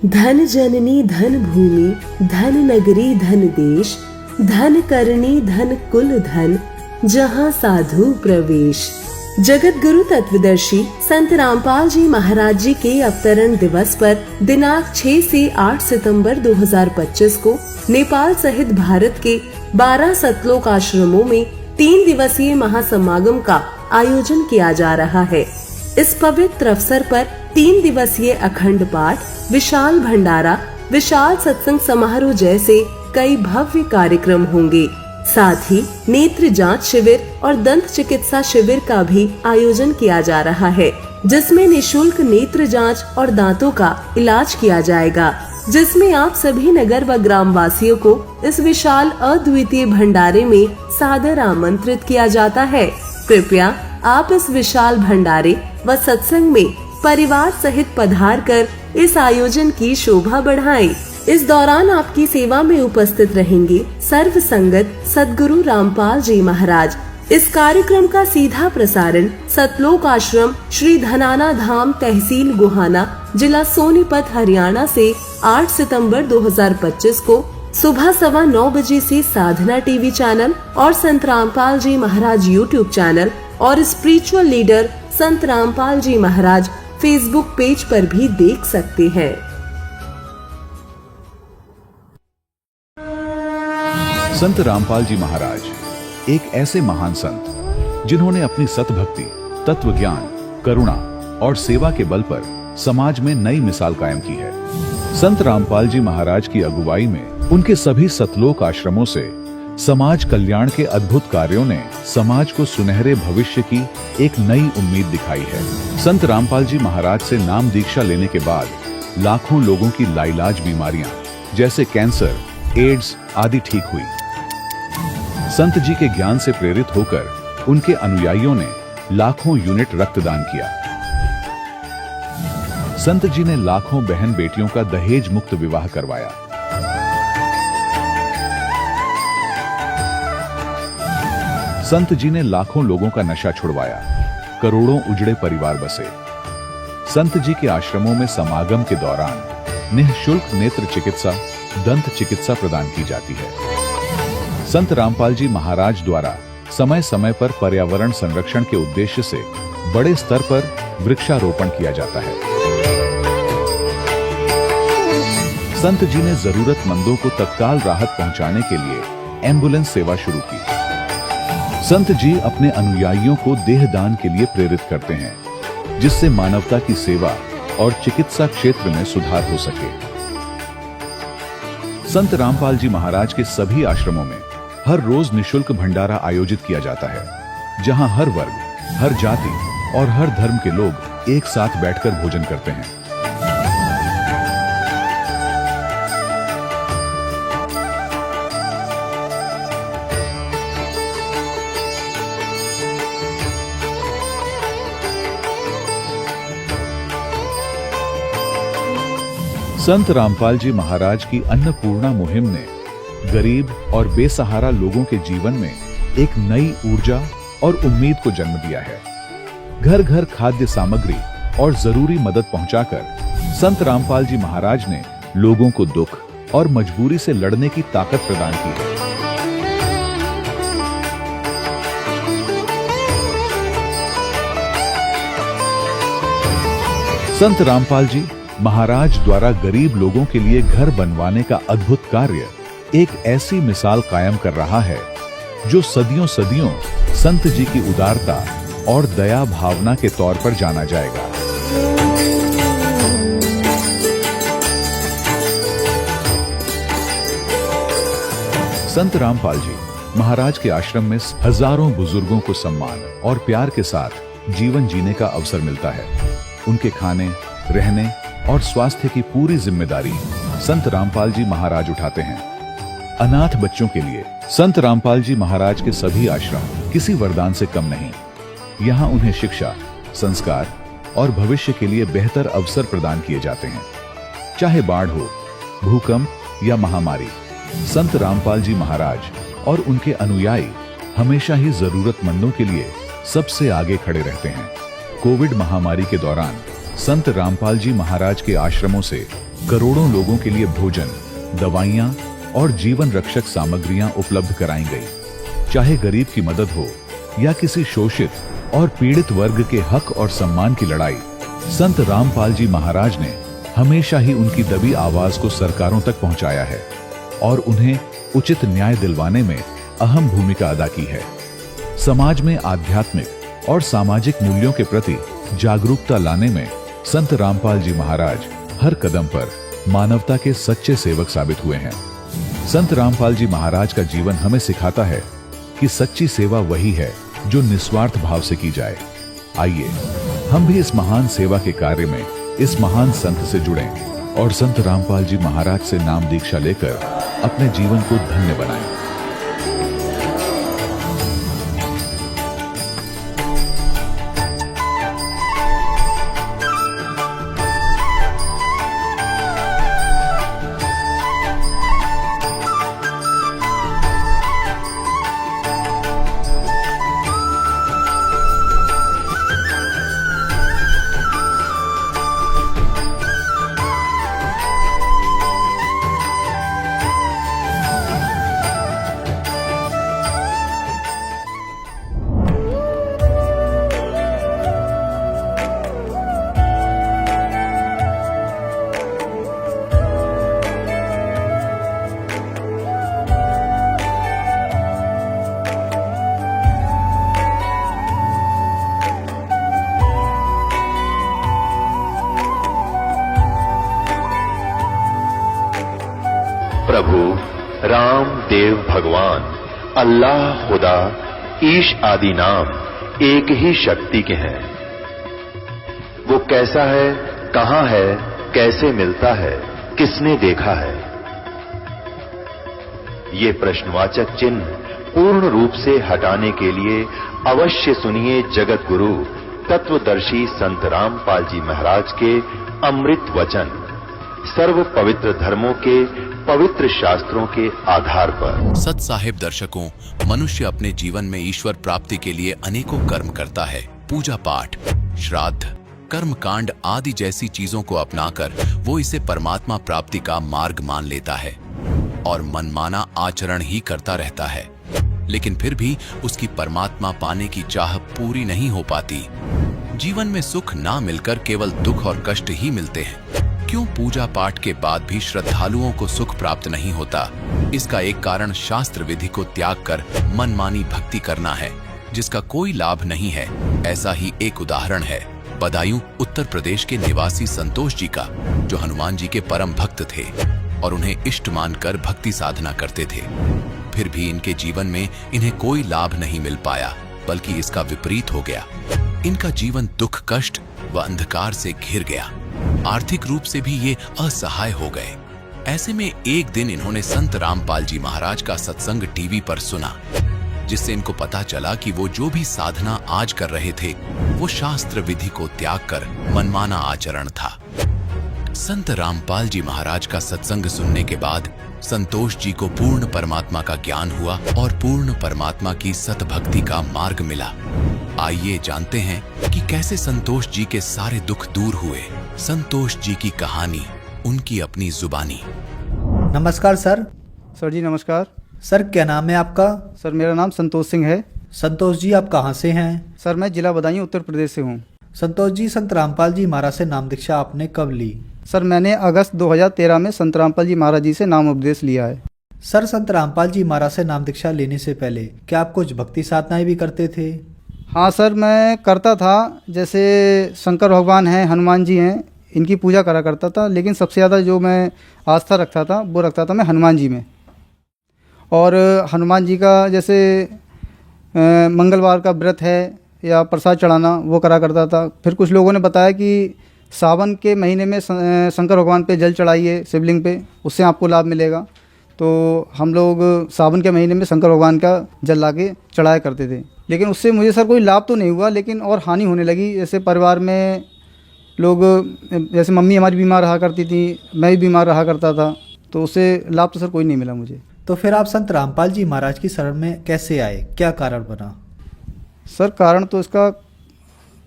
धन जननी धन भूमि धन नगरी धन देश, धन करनी धन कुल धन, जहाँ साधु प्रवेश। जगत गुरु तत्वदर्शी संत रामपाल जी महाराज जी के अवतरण दिवस पर दिनांक 6 से 8 सितंबर 2025 को नेपाल सहित भारत के 12 सतलोक आश्रमों में 3 दिवसीय महासमागम का आयोजन किया जा रहा है। इस पवित्र अवसर पर 3 दिवसीय अखंड पाठ, विशाल भंडारा, विशाल सत्संग समारोह जैसे कई भव्य कार्यक्रम होंगे। साथ ही नेत्र जांच शिविर और दंत चिकित्सा शिविर का भी आयोजन किया जा रहा है, जिसमें निशुल्क नेत्र जांच और दांतों का इलाज किया जाएगा, जिसमें आप सभी नगर व ग्राम वासियों को इस विशाल अद्वितीय भंडारे में सादर आमंत्रित किया जाता है। कृपया आप इस विशाल भंडारे व सत्संग में परिवार सहित पधार कर इस आयोजन की शोभा बढ़ाएं। इस दौरान आपकी सेवा में उपस्थित रहेंगे सर्व संगत सद्गुरु रामपाल जी महाराज। इस कार्यक्रम का सीधा प्रसारण सतलोक आश्रम श्री धनाना धाम तहसील गोहाना जिला सोनीपत हरियाणा से 8 सितंबर 2025 को सुबह 9:15 बजे से साधना टीवी चैनल और संत रामपाल जी महाराज यूट्यूब चैनल और स्पिरिचुअल लीडर संत रामपाल जी महाराज फेसबुक पेज पर भी देख सकते हैं। संत रामपाल जी महाराज एक ऐसे महान संत जिन्होंने अपनी सतभक्ति, तत्व ज्ञान, करुणा और सेवा के बल पर समाज में नई मिसाल कायम की है। संत रामपाल जी महाराज की अगुवाई में उनके सभी सतलोक आश्रमों से समाज कल्याण के अद्भुत कार्यों ने समाज को सुनहरे भविष्य की एक नई उम्मीद दिखाई है। संत रामपाल जी महाराज से नाम दीक्षा लेने के बाद लाखों लोगों की लाइलाज बीमारियां जैसे कैंसर, एड्स आदि ठीक हुई। संत जी के ज्ञान से प्रेरित होकर उनके अनुयायियों ने लाखों यूनिट रक्तदान किया। संत जी ने लाखों बहन बेटियों का दहेज मुक्त विवाह करवाया। संत जी ने लाखों लोगों का नशा छुड़वाया, करोड़ों उजड़े परिवार बसे। संत जी के आश्रमों में समागम के दौरान निःशुल्क नेत्र चिकित्सा, दंत चिकित्सा प्रदान की जाती है। संत रामपाल जी महाराज द्वारा समय समय पर पर्यावरण संरक्षण के उद्देश्य से बड़े स्तर पर वृक्षारोपण किया जाता है। संत जी ने जरूरतमंदों को तत्काल राहत पहुंचाने के लिए एम्बुलेंस सेवा शुरू की। संत जी अपने अनुयायियों को देहदान के लिए प्रेरित करते हैं, जिससे मानवता की सेवा और चिकित्सा क्षेत्र में सुधार हो सके। संत रामपाल जी महाराज के सभी आश्रमों में हर रोज निशुल्क भंडारा आयोजित किया जाता है, जहां हर वर्ग, हर जाति और हर धर्म के लोग एक साथ बैठकर भोजन करते हैं। संत रामपाल जी महाराज की अन्नपूर्णा मुहिम ने गरीब और बेसहारा लोगों के जीवन में एक नई ऊर्जा और उम्मीद को जन्म दिया है। घर घर खाद्य सामग्री और जरूरी मदद पहुंचाकर संत रामपाल जी महाराज ने लोगों को दुख और मजबूरी से लड़ने की ताकत प्रदान की है। संत रामपाल जी महाराज द्वारा गरीब लोगों के लिए घर बनवाने का अद्भुत कार्य एक ऐसी मिसाल कायम कर रहा है जो सदियों सदियों संत जी की उदारता और दया भावना के तौर पर जाना जाएगा। संत रामपाल जी महाराज के आश्रम में हजारों बुजुर्गों को सम्मान और प्यार के साथ जीवन जीने का अवसर मिलता है। उनके खाने, रहने और स्वास्थ्य की पूरी जिम्मेदारी संत रामपाल जी महाराज उठाते हैं। अनाथ बच्चों के लिए संत रामपाल जी महाराज के सभी आश्रम किसी वरदान से कम नहीं। यहाँ उन्हें शिक्षा, संस्कार और भविष्य के लिए बेहतर अवसर प्रदान किए जाते हैं। चाहे बाढ़ हो, भूकंप या महामारी, संत रामपाल जी महाराज और उनके अनुयायी हमेशा ही जरूरतमंदों के लिए सबसे आगे खड़े रहते हैं। कोविड महामारी के दौरान संत रामपाल जी महाराज के आश्रमों से करोड़ों लोगों के लिए भोजन, दवाइयां और जीवन रक्षक सामग्रियां उपलब्ध कराई गई। चाहे गरीब की मदद हो या किसी शोषित और पीड़ित वर्ग के हक और सम्मान की लड़ाई, संत रामपाल जी महाराज ने हमेशा ही उनकी दबी आवाज को सरकारों तक पहुंचाया है और उन्हें उचित न्याय दिलवाने में अहम भूमिका अदा की है। समाज में आध्यात्मिक और सामाजिक मूल्यों के प्रति जागरूकता लाने में संत रामपाल जी महाराज हर कदम पर मानवता के सच्चे सेवक साबित हुए हैं। संत रामपाल जी महाराज का जीवन हमें सिखाता है कि सच्ची सेवा वही है जो निस्वार्थ भाव से की जाए। आइए हम भी इस महान सेवा के कार्य में इस महान संत से जुड़ें और संत रामपाल जी महाराज से नाम दीक्षा लेकर अपने जीवन को धन्य बनाएं। प्रभु राम देव भगवान अल्लाह खुदा ईश आदि नाम एक ही शक्ति के हैं। वो कैसा है, कहां है, कैसे मिलता है, किसने देखा है? ये प्रश्नवाचक चिन्ह पूर्ण रूप से हटाने के लिए अवश्य सुनिए जगत गुरु तत्वदर्शी संत रामपाल जी महाराज के अमृत वचन, सर्व पवित्र धर्मों के पवित्र शास्त्रों के आधार पर। सत साहिब दर्शकों, मनुष्य अपने जीवन में ईश्वर प्राप्ति के लिए अनेकों कर्म करता है। पूजा पाठ, श्राद्ध, कर्म कांड आदि जैसी चीजों को अपनाकर वो इसे परमात्मा प्राप्ति का मार्ग मान लेता है और मनमाना आचरण ही करता रहता है, लेकिन फिर भी उसकी परमात्मा पाने की चाह पूरी नहीं हो पाती। जीवन में सुख ना मिलकर केवल दुख और कष्ट ही मिलते हैं। क्यों पूजा पाठ के बाद भी श्रद्धालुओं को सुख प्राप्त नहीं होता? इसका एक कारण शास्त्र विधि को त्याग कर मनमानी भक्ति करना है, जिसका कोई लाभ नहीं है। ऐसा ही एक उदाहरण है बदायूं उत्तर प्रदेश के निवासी संतोष जी का, जो हनुमान जी के परम भक्त थे और उन्हें इष्ट मानकर भक्ति साधना करते थे। फिर भी इनके जीवन में इन्हें कोई लाभ नहीं मिल पाया, बल्कि इसका विपरीत हो गया। इनका जीवन दुख, कष्ट व अंधकार से घिर गया। आर्थिक रूप से भी ये असहाय हो गए। ऐसे में एक दिन इन्होंने संत रामपाल जी महाराज का सत्संग टीवी पर सुना, जिससे इनको पता चला कि वो जो भी साधना आज कर रहे थे वो शास्त्र विधि को त्याग कर मनमाना आचरण था। संत रामपाल जी महाराज का सत्संग सुनने के बाद संतोष जी को पूर्ण परमात्मा का ज्ञान हुआ और पूर्ण परमात्मा की सतभक्ति का मार्ग मिला। आइए जानते हैं कि कैसे संतोष जी के सारे दुख दूर हुए। संतोष जी की कहानी, उनकी अपनी जुबानी। नमस्कार सर। सर जी नमस्कार। सर क्या नाम है आपका? सर मेरा नाम संतोष सिंह है। संतोष जी आप कहाँ से हैं? सर मैं जिला बदायूं उत्तर प्रदेश से हूँ। संतोष जी, संत रामपाल जी महाराज से नाम दीक्षा आपने कब ली? सर मैंने अगस्त 2013 में संत रामपाल जी महाराज जी से नाम उपदेश लिया है। सर संत रामपाल जी महाराज से नाम दीक्षा लेने से पहले क्या आप कुछ भक्ति साधनाएं भी करते थे? हाँ सर, मैं करता था। जैसे शंकर भगवान हैं, हनुमान जी हैं, इनकी पूजा करा करता था, लेकिन सबसे ज़्यादा जो मैं आस्था रखता था वो रखता था मैं हनुमान जी में। और हनुमान जी का जैसे मंगलवार का व्रत है या प्रसाद चढ़ाना वो करा करता था। फिर कुछ लोगों ने बताया कि सावन के महीने में शंकर भगवान पे जल चढ़ाइए शिवलिंग पे, उससे आपको लाभ मिलेगा। तो हम लोग सावन के महीने में शंकर भगवान का जल लाके चढ़ाया करते थे, लेकिन उससे मुझे सर कोई लाभ तो नहीं हुआ, लेकिन और हानि होने लगी। जैसे परिवार में लोग, जैसे मम्मी हमारी बीमार रहा करती थी, मैं भी बीमार रहा करता था, तो उससे लाभ तो सर कोई नहीं मिला मुझे। तो फिर आप संत रामपाल जी महाराज की शरण में कैसे आए? क्या कारण बना? सर कारण तो इसका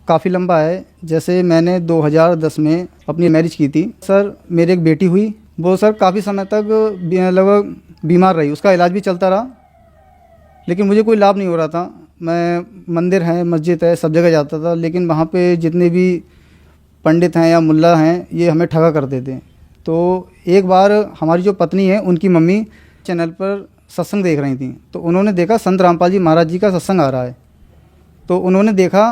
काफ़ी लंबा है। जैसे मैंने 2010 में अपनी मैरिज की थी सर, मेरी एक बेटी हुई। वो सर काफ़ी समय तक लगभग बीमार रही, उसका इलाज भी चलता रहा, लेकिन मुझे कोई लाभ नहीं हो रहा था। मैं मंदिर है, मस्जिद है, सब जगह जाता था, लेकिन वहाँ पे जितने भी पंडित हैं या मुल्ला हैं ये हमें ठगा करते थे। तो एक बार हमारी जो पत्नी है उनकी मम्मी चैनल पर सत्संग देख रही थी, तो उन्होंने देखा संत रामपाल जी महाराज जी का सत्संग आ रहा है। तो उन्होंने देखा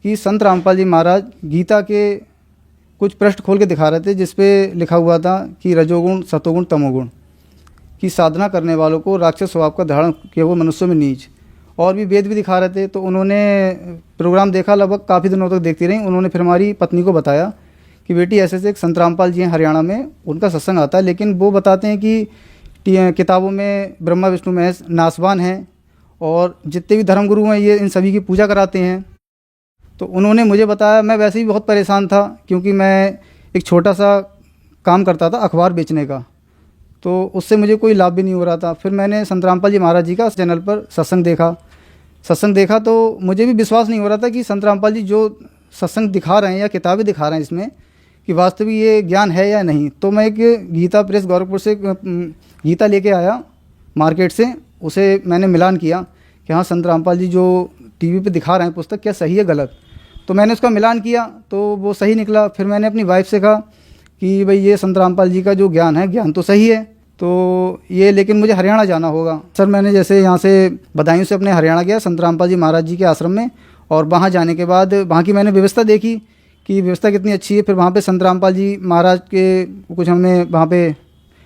कि संत रामपाल जी महाराज गीता के कुछ पृष्ठ खोल के दिखा रहे थे, जिस पे लिखा हुआ था कि रजोगुण सतोगुण तमोगुण की साधना करने वालों को राक्षस स्वभाव का धारण किया वो मनुष्यों में नीच, और भी वेद भी दिखा रहे थे। तो उन्होंने प्रोग्राम देखा, लगभग काफ़ी दिनों तक देखती रही। उन्होंने फिर हमारी पत्नी को बताया कि बेटी ऐसे एक संत रामपाल जी हैं हरियाणा में, उनका सत्संग आता है, लेकिन वो बताते हैं कि किताबों में ब्रह्मा विष्णु महेश नासवान हैं, और जितने भी धर्मगुरु हैं ये इन सभी की पूजा कराते हैं। तो उन्होंने मुझे बताया, मैं वैसे ही बहुत परेशान था, क्योंकि मैं एक छोटा सा काम करता था अखबार बेचने का, तो उससे मुझे कोई लाभ भी नहीं हो रहा था। फिर मैंने संत रामपाल जी महाराज जी का चैनल पर सत्संग देखा तो मुझे भी विश्वास नहीं हो रहा था कि संत रामपाल जी जो सत्संग दिखा रहे हैं या किताबें दिखा रहे हैं इसमें कि वास्तविक ये ज्ञान है या नहीं। तो मैं एक गीता प्रेस गोरखपुर से गीता लेके आया मार्केट से, उसे मैंने मिलान किया कि हाँ संत रामपाल जी जो टीवी पे दिखा रहे हैं पुस्तक क्या सही है गलत। तो मैंने उसका मिलान किया तो वो सही निकला। फिर मैंने अपनी वाइफ से कहा कि भाई ये संत रामपाल जी का जो ज्ञान है, ज्ञान तो सही है, तो ये लेकिन मुझे हरियाणा जाना होगा। सर मैंने जैसे यहाँ से बदायूं से अपने हरियाणा गया संत रामपाल जी महाराज जी के आश्रम में, और वहाँ जाने के बाद वहाँ की मैंने व्यवस्था देखी कि व्यवस्था कितनी अच्छी है। फिर वहाँ पे संत रामपाल जी महाराज के कुछ हमें वहाँ पे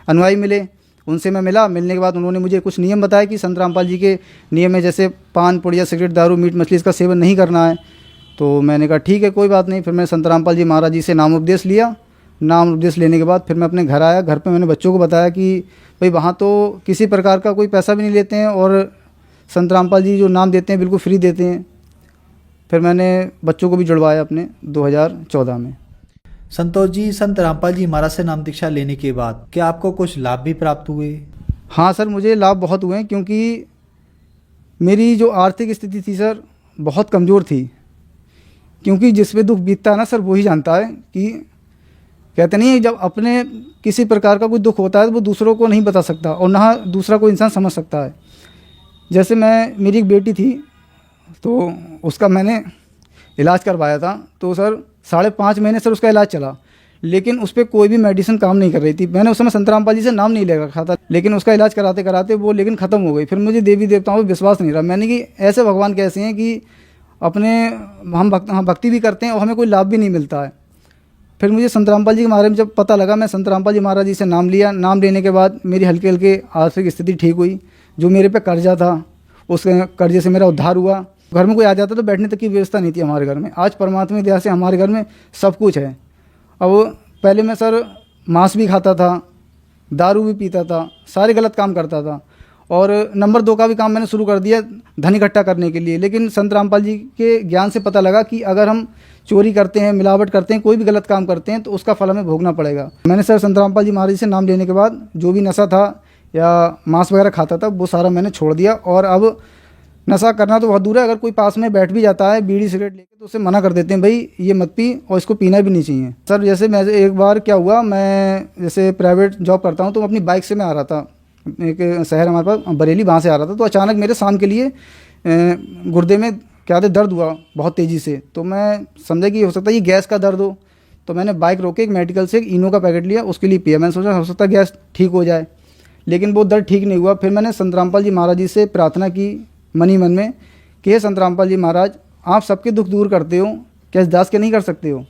अनुयायी मिले, उनसे मैं मिलने के बाद उन्होंने मुझे कुछ नियम बताए कि संत रामपाल जी के नियम है जैसे पान पुड़िया सिगरेट दारू मीट मछली इसका सेवन नहीं करना है। तो मैंने कहा ठीक है कोई बात नहीं। फिर मैंने संत रामपाल जी महाराज जी से नाम उपदेश लिया। नाम उपदेश लेने के बाद फिर मैं अपने घर आया। घर पे मैंने बच्चों को बताया कि भाई वहाँ तो किसी प्रकार का कोई पैसा भी नहीं लेते हैं, और संत रामपाल जी जो नाम देते हैं बिल्कुल फ्री देते हैं। फिर मैंने बच्चों को भी जुड़वाया अपने 2014 में। संतोष जी, संत रामपाल जी महाराज से नाम दीक्षा लेने के बाद क्या आपको कुछ लाभ भी प्राप्त हुए? हाँ सर, मुझे लाभ बहुत हुए, क्योंकि मेरी जो आर्थिक स्थिति थी सर बहुत कमज़ोर थी। क्योंकि जिस पे दुख बीतता है ना सर वही जानता है कि कहते नहीं है, जब अपने किसी प्रकार का कोई दुख होता है तो वो दूसरों को नहीं बता सकता, और ना दूसरा कोई इंसान समझ सकता है। जैसे मेरी एक बेटी थी, तो उसका मैंने इलाज करवाया था। तो सर 5.5 महीने सर उसका इलाज चला, लेकिन उस पर कोई भी मेडिसिन काम नहीं कर रही थी। मैंने उस समय संत रामपाल जी से नाम नहीं ले रखा था, लेकिन उसका इलाज कराते कराते वो लेकिन ख़त्म हो गई। फिर मुझे देवी देवताओं पर विश्वास नहीं रहा। मैंने कि ऐसे भगवान कैसे हैं कि हम भक्ति भी करते हैं और हमें कोई लाभ भी नहीं मिलता है। फिर मुझे संत रामपाल जी के बारे में जब पता लगा, मैं संत रामपाल जी महाराज जी से नाम लिया। नाम लेने के बाद मेरी हल्के हल्के आर्थिक स्थिति ठीक हुई। जो मेरे पे कर्जा था उस कर्जे से मेरा उद्धार हुआ। घर में कोई आ जाता तो बैठने तक की व्यवस्था नहीं थी हमारे घर में। आज परमात्मा की दया से हमारे घर में सब कुछ है। अब पहले मैं सर मांस भी खाता था, दारू भी पीता था, सारे गलत काम करता था, और नंबर 2 का भी काम मैंने शुरू कर दिया धन इकट्ठा करने के लिए। लेकिन संत रामपाल जी के ज्ञान से पता लगा कि अगर हम चोरी करते हैं, मिलावट करते हैं, कोई भी गलत काम करते हैं तो उसका फल हमें भोगना पड़ेगा। मैंने सर संत रामपाल जी महाराज जी से नाम लेने के बाद जो भी नशा था या मांस वगैरह खाता था वो सारा मैंने छोड़ दिया। और अब नशा करना तो बहुत दूर है, अगर कोई पास में बैठ भी जाता है बीड़ी सिगरेट लेके तो उसे मना कर देते हैं, भाई ये मत पी, और इसको पीना भी नहीं चाहिए। सर जैसे मैं एक बार क्या हुआ, मैं जैसे प्राइवेट जॉब करता हूँ तो अपनी बाइक से मैं आ रहा था, एक शहर हमारे पास बरेली, वहाँ से आ रहा था। तो अचानक मेरे शाम के लिए गुर्दे में क्या था दर्द हुआ बहुत तेज़ी से। तो मैं समझा कि हो सकता है ये गैस का दर्द हो। तो मैंने बाइक रोके एक मेडिकल से एक इनो का पैकेट लिया, उसके लिए पिया। मैंने सोचा हो सकता है गैस ठीक हो जाए, लेकिन वो दर्द ठीक नहीं हुआ। फिर मैंने संत रामपाल जी महाराज जी से प्रार्थना की मन ही मन में कि हे संत रामपाल जी महाराज, आप सबके दुख दूर करते हो, क्या इस दास के नहीं कर सकते हो?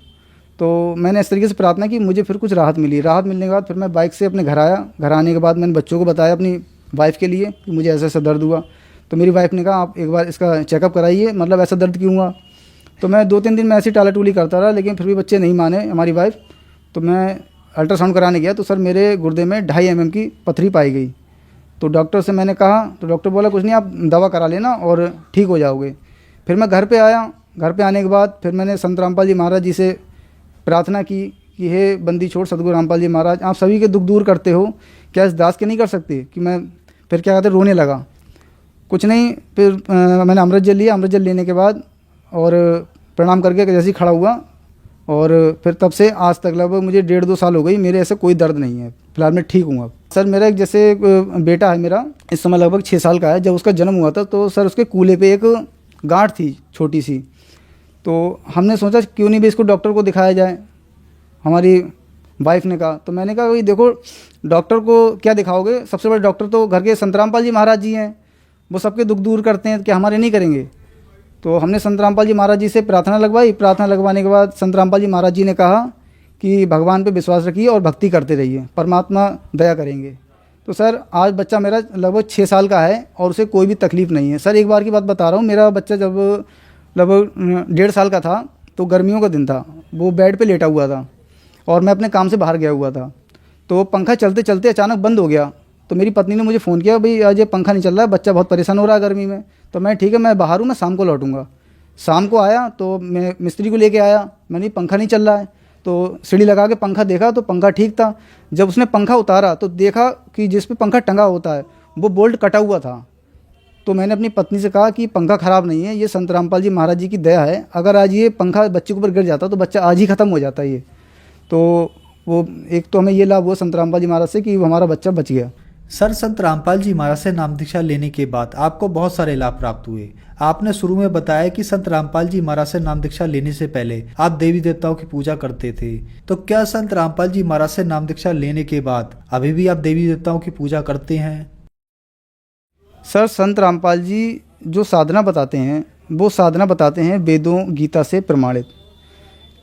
तो मैंने इस तरीके से प्रार्थना की, मुझे फिर कुछ राहत मिली। राहत मिलने के बाद फिर मैं बाइक से अपने घर आया। घर आने के बाद मैंने बच्चों को बताया, अपनी वाइफ के लिए, कि मुझे ऐसा ऐसा दर्द हुआ। तो मेरी वाइफ ने कहा आप एक बार इसका चेकअप कराइए, मतलब ऐसा दर्द क्यों हुआ। तो मैं 2-3 दिन में ऐसी टाला टूली करता रहा, लेकिन फिर भी बच्चे नहीं माने, हमारी वाइफ। तो मैं अल्ट्रासाउंड कराने गया तो सर मेरे गुर्दे में 2.5 mm की पथरी पाई गई। तो डॉक्टर से मैंने कहा, तो डॉक्टर बोला कुछ नहीं, आप दवा करा लेना और ठीक हो जाओगे। फिर मैं घर पे आया। घर पे आने के बाद फिर मैंने संत रामपाल जी महाराज जी से प्रार्थना की कि हे बंदी छोड़ सदगुरु रामपाल जी महाराज, आप सभी के दुख दूर करते हो, क्या इस दास के नहीं कर सकते? कि मैं फिर क्या कहते रोने लगा। कुछ नहीं, फिर मैंने अमृत जल लिया। अमृत जल लेने के बाद और प्रणाम करके जैसे ही खड़ा हुआ, और फिर तब से आज तक लगभग मुझे 1.5-2 साल हो गई, मेरे ऐसे कोई दर्द नहीं है। फिलहाल मैं ठीक हूँ अब। सर मेरा एक जैसे बेटा है मेरा, इस समय लगभग 6 साल का है। जब उसका जन्म हुआ था तो सर उसके कूल्हे पे एक गांठ थी छोटी सी, तो हमने सोचा क्यों नहीं भी इसको डॉक्टर को दिखाया जाए। हमारी वाइफ ने कहा, तो मैंने कहा भाई देखो डॉक्टर को क्या दिखाओगे, सबसे बड़े डॉक्टर तो घर के संत रामपाल जी महाराज जी हैं, वो सबके दुख दूर करते हैं, क्या हमारे नहीं करेंगे। तो हमने संत रामपाल जी महाराज जी से प्रार्थना लगवाई। प्रार्थना लगवाने के बाद संत रामपाल जी महाराज जी ने कहा कि भगवान पे विश्वास रखिए और भक्ति करते रहिए, परमात्मा दया करेंगे। तो सर आज बच्चा मेरा लगभग 6 साल का है और उसे कोई भी तकलीफ़ नहीं है। सर एक बार की बात बता रहा हूँ, मेरा बच्चा जब लगभग 1.5 साल का था तो गर्मियों का दिन था, वो बेड पे लेटा हुआ था और मैं अपने काम से बाहर गया हुआ था। तो पंखा चलते चलते अचानक बंद हो गया। तो मेरी पत्नी ने मुझे फ़ोन किया, भाई आज ये पंखा नहीं चल रहा है, बच्चा बहुत परेशान हो रहा है गर्मी में। तो मैं ठीक है, मैं बाहर हूँ, मैं शाम को लौटूंगा। शाम को आया तो मैं मिस्त्री को लेके आया, मैंने पंखा नहीं चल रहा है, तो सीढ़ी लगा के पंखा देखा तो पंखा ठीक था। जब उसने पंखा उतारा तो देखा कि जिस पे पंखा टंगा होता है वो बोल्ट कटा हुआ था। तो मैंने अपनी पत्नी से कहा कि पंखा ख़राब नहीं है, ये संत रामपाल जी महाराज जी की दया है, अगर आज ये पंखा बच्चे के ऊपर गिर जाता तो बच्चा आज ही ख़त्म हो जाता ये। तो वो एक तो हमें ये लाभ हुआ संत रामपाल जी महाराज से कि हमारा बच्चा बच गया। सर संत रामपाल जी महाराज से नाम दीक्षा लेने के बाद आपको बहुत सारे लाभ प्राप्त हुए। आपने शुरू में बताया कि संत रामपाल जी महाराज से नाम दीक्षा लेने से पहले आप देवी देवताओं की पूजा करते थे, तो क्या संत रामपाल जी महाराज से नाम दीक्षा लेने के बाद अभी भी आप देवी देवताओं की पूजा करते हैं? सर संत रामपाल जी जो साधना बताते हैं वो साधना बताते हैं वेदों गीता से प्रमाणित,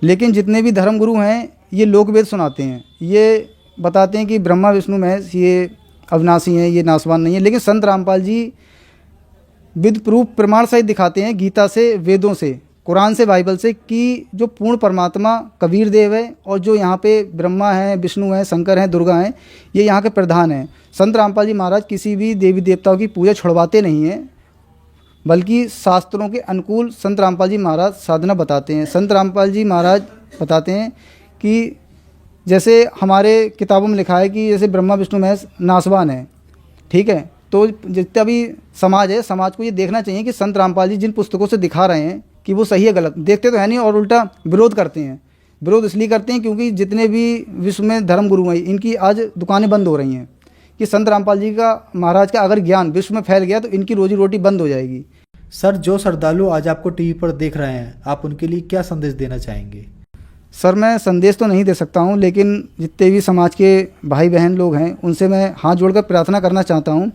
लेकिन जितने भी धर्मगुरु हैं ये लोक वेद सुनाते हैं, ये बताते हैं कि ब्रह्मा विष्णु महेश ये अविनाशी हैं, ये नासवान नहीं है। लेकिन संत रामपाल जी विद प्रूफ प्रमाण सहित दिखाते हैं गीता से, वेदों से, कुरान से, बाइबल से कि जो पूर्ण परमात्मा कबीर देव है और जो यहाँ पे ब्रह्मा हैं, विष्णु हैं, शंकर हैं, दुर्गा हैं, ये यहाँ के प्रधान हैं। संत रामपाल जी महाराज किसी भी देवी देवताओं की पूजा छुड़वाते नहीं हैं, बल्कि शास्त्रों के अनुकूल संत रामपाल जी महाराज साधना बताते हैं। संत रामपाल जी महाराज बताते हैं कि जैसे हमारे किताबों में लिखा है कि जैसे ब्रह्मा विष्णु महेश नासवान है, ठीक है, तो जितना भी समाज है, समाज को ये देखना चाहिए कि संत रामपाल जी जिन पुस्तकों से दिखा रहे हैं कि वो सही है गलत, देखते तो है नहीं और उल्टा विरोध करते हैं। विरोध इसलिए करते हैं क्योंकि जितने भी विश्व में धर्मगुरु हैं इनकी आज दुकानें बंद हो रही हैं कि संत रामपाल जी का महाराज का अगर ज्ञान विश्व में फैल गया तो इनकी रोजी रोटी बंद हो जाएगी। सर जो श्रद्धालु आज आपको टीवी पर देख रहे हैं, आप उनके लिए क्या संदेश देना चाहेंगे? सर मैं संदेश तो नहीं दे सकता हूं, लेकिन जितने भी समाज के भाई बहन लोग हैं उनसे मैं हाथ जोड़कर प्रार्थना करना चाहता हूं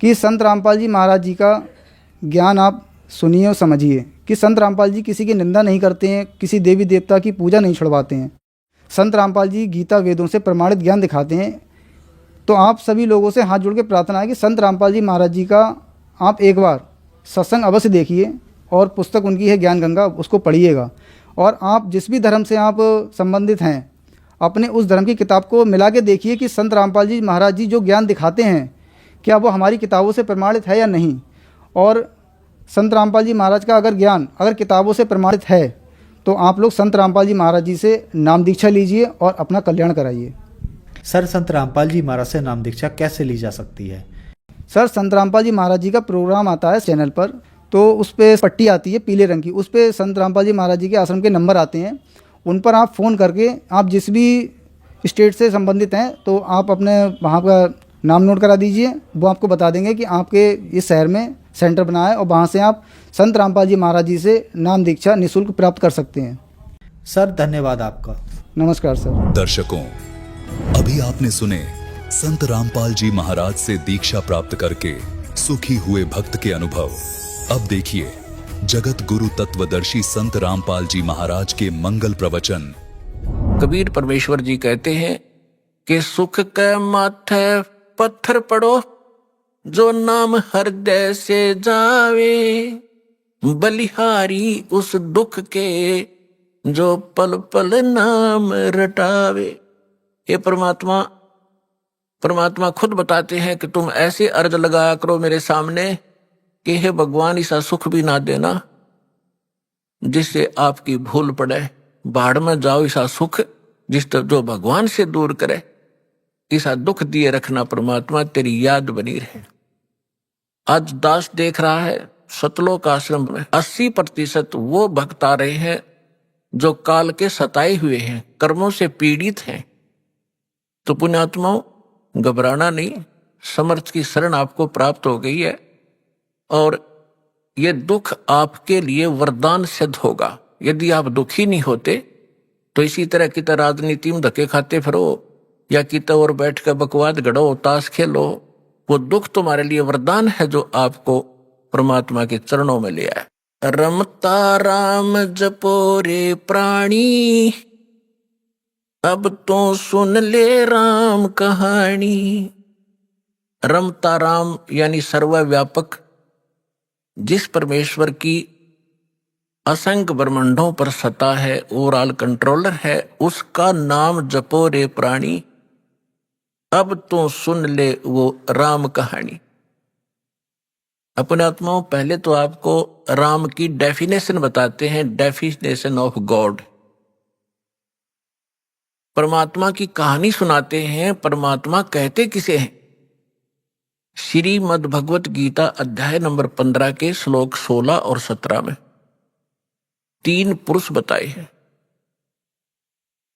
कि संत रामपाल जी महाराज जी का ज्ञान आप सुनिए और समझिए कि संत रामपाल जी किसी की निंदा नहीं करते हैं, किसी देवी देवता की पूजा नहीं छुड़वाते हैं। संत रामपाल जी गीता वेदों से प्रमाणित ज्ञान दिखाते हैं। तो आप सभी लोगों से हाथ जोड़ के प्रार्थना है कि संत रामपाल जी महाराज जी का आप एक बार सत्संग अवश्य देखिए और पुस्तक उनकी है ज्ञान गंगा, उसको पढ़िएगा। और आप जिस भी धर्म से आप संबंधित हैं अपने उस धर्म की किताब को मिला के देखिए कि संत रामपाल जी महाराज जी जो ज्ञान दिखाते हैं क्या वो हमारी किताबों से प्रमाणित है या नहीं। और संत रामपाल जी महाराज का अगर ज्ञान अगर किताबों से प्रमाणित है तो आप लोग संत रामपाल जी महाराज जी से नाम दीक्षा लीजिए और अपना कल्याण कराइए। सर संत रामपाल जी महाराज से नाम दीक्षा कैसे ली जा सकती है? सर संत रामपाल जी महाराज जी का प्रोग्राम आता है चैनल पर, तो उस पर पट्टी आती है पीले रंग की, उस पर संत रामपाल जी महाराज जी के आश्रम के नंबर आते हैं, उन पर आप फ़ोन करके आप जिस भी स्टेट से संबंधित हैं तो आप अपने वहाँ का नाम नोट करा दीजिए। वो आपको बता देंगे कि आपके इस शहर में सेंटर बना है और वहाँ से आप संत रामपाल जी महाराज जी से नाम दीक्षा निःशुल्क प्राप्त कर सकते हैं। सर धन्यवाद आपका। नमस्कार सर। दर्शकों, अभी आपने सुने संत रामपाल जी महाराज से दीक्षा प्राप्त करके सुखी हुए भक्त के अनुभव। अब देखिए जगत गुरु तत्वदर्शी संत रामपाल जी महाराज के मंगल प्रवचन। कबीर परमेश्वर जी कहते हैं कि सुख के माथे पत्थर पड़ो, जो नाम हृदय से जावे, बलिहारी उस दुख के जो पल पल नाम रटावे। ये परमात्मा खुद बताते हैं कि तुम ऐसे अर्ज लगाया करो मेरे सामने कि हे भगवान ऐसा सुख भी ना देना जिससे आपकी भूल पड़े, बाढ़ में जाओ ऐसा सुख जिस तरह जो भगवान से दूर करे, ऐसा दुख दिए रखना परमात्मा तेरी याद बनी रहे। आज दास देख रहा है सतलोक आश्रम में 80% वो भक्त आ रहे हैं जो काल के सताए हुए हैं, कर्मों से पीड़ित हैं। तो पुण्यात्माओं, घबराना नहीं, समर्थ की शरण आपको प्राप्त हो गई है और ये दुख आपके लिए वरदान सिद्ध होगा। यदि आप दुखी नहीं होते तो इसी तरह की तरह राजनीति में धक्के खाते फिरो या कित और बैठ कर बकवाद गढ़ो, ताश खेलो, वो दुख तुम्हारे लिए वरदान है जो आपको परमात्मा के चरणों में ले आए। रमता राम जपो रे प्राणी, अब तो सुन ले राम कहानी। रमता राम यानी सर्वव्यापक, जिस परमेश्वर की असंख्य ब्रह्मांडों पर सत्ता है, ओवरऑल कंट्रोलर है, उसका नाम जपो रे प्राणी, अब तो सुन ले वो राम कहानी। अपने आत्माओं, पहले तो आपको राम की डेफिनेशन बताते हैं, डेफिनेशन ऑफ गॉड। परमात्मा की कहानी सुनाते हैं। परमात्मा कहते किसे हैं? श्रीमद् भगवत गीता अध्याय नंबर 15 के श्लोक 16 और 17 में 3 पुरुष बताए हैं।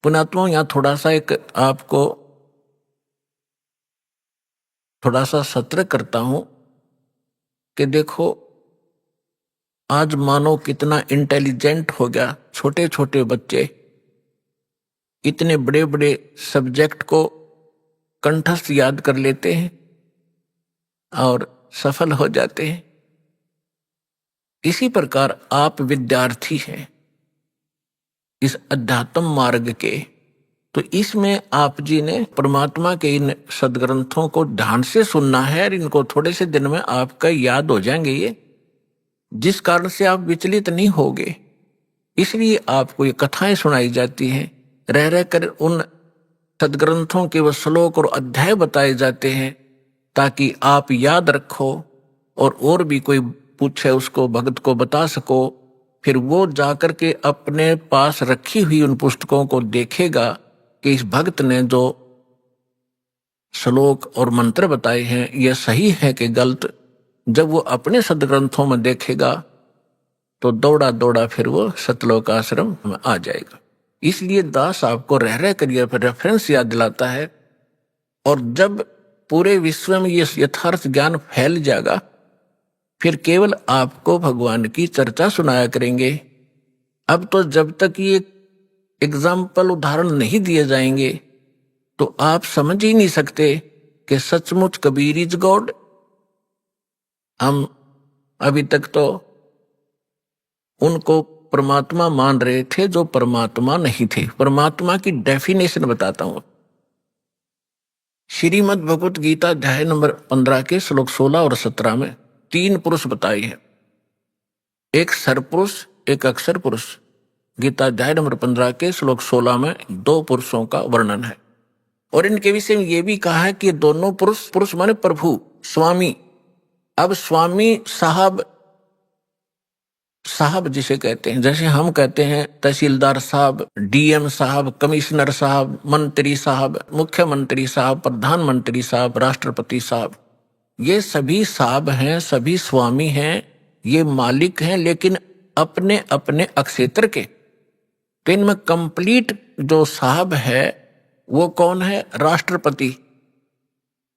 पुण्यात्माओं, यहां थोड़ा सा एक आपको थोड़ा सा सत्र करता हूं कि देखो आज मानो कितना इंटेलिजेंट हो गया, छोटे छोटे बच्चे इतने बड़े बड़े सब्जेक्ट को कंठस्थ याद कर लेते हैं और सफल हो जाते हैं। इसी प्रकार आप विद्यार्थी हैं इस अध्यात्म मार्ग के, तो इसमें आप जी ने परमात्मा के इन सदग्रंथों को ध्यान से सुनना है और इनको थोड़े से दिन में आपका याद हो जाएंगे ये, जिस कारण से आप विचलित नहीं होगे। इसलिए आपको ये कथाएं सुनाई जाती हैं, रह रह कर उन सदग्रंथों के वो श्लोक और अध्याय बताए जाते हैं ताकि आप याद रखो और भी कोई पूछे उसको भक्त को बता सको। फिर वो जाकर के अपने पास रखी हुई उन पुस्तकों को देखेगा कि इस भक्त ने जो श्लोक और मंत्र बताए हैं ये सही है कि गलत। जब वो अपने सदग्रंथों में देखेगा तो दौड़ा दौड़ा फिर वो सतलोक आश्रम में आ जाएगा। इसलिए दास आपको रह रह कर ये रेफरेंस याद दिलाता है, और जब पूरे विश्व में ये यथार्थ ज्ञान फैल जाएगा फिर केवल आपको भगवान की चर्चा सुनाया करेंगे। अब तो जब तक ये एग्जाम्पल उदाहरण नहीं दिए जाएंगे तो आप समझ ही नहीं सकते कि सचमुच कबीर इज गॉड। हम अभी तक तो उनको परमात्मा मान रहे थे जो परमात्मा नहीं थे। परमात्मा की डेफिनेशन बताता हूं। श्रीमद् भगवत गीता अध्याय नंबर 15 के श्लोक 16 और 17 में 3 पुरुष बताए हैं, एक सरपुरुष एक अक्षर पुरुष। गीता अध्याय नंबर 15 के श्लोक 16 में 2 पुरुषों का वर्णन है और इनके विषय में यह भी कहा है कि दोनों पुरुष माने प्रभु, स्वामी। अब स्वामी साहब जिसे कहते हैं, जैसे हम कहते हैं तहसीलदार साहब, डीएम साहब, कमिश्नर साहब, मंत्री साहब, मुख्यमंत्री साहब, प्रधानमंत्री साहब, राष्ट्रपति साहब, ये सभी साहब हैं, सभी स्वामी हैं, ये मालिक हैं, लेकिन अपने अपने अक्षेत्र के। तो इनमें कंप्लीट जो साहब है वो कौन है? राष्ट्रपति,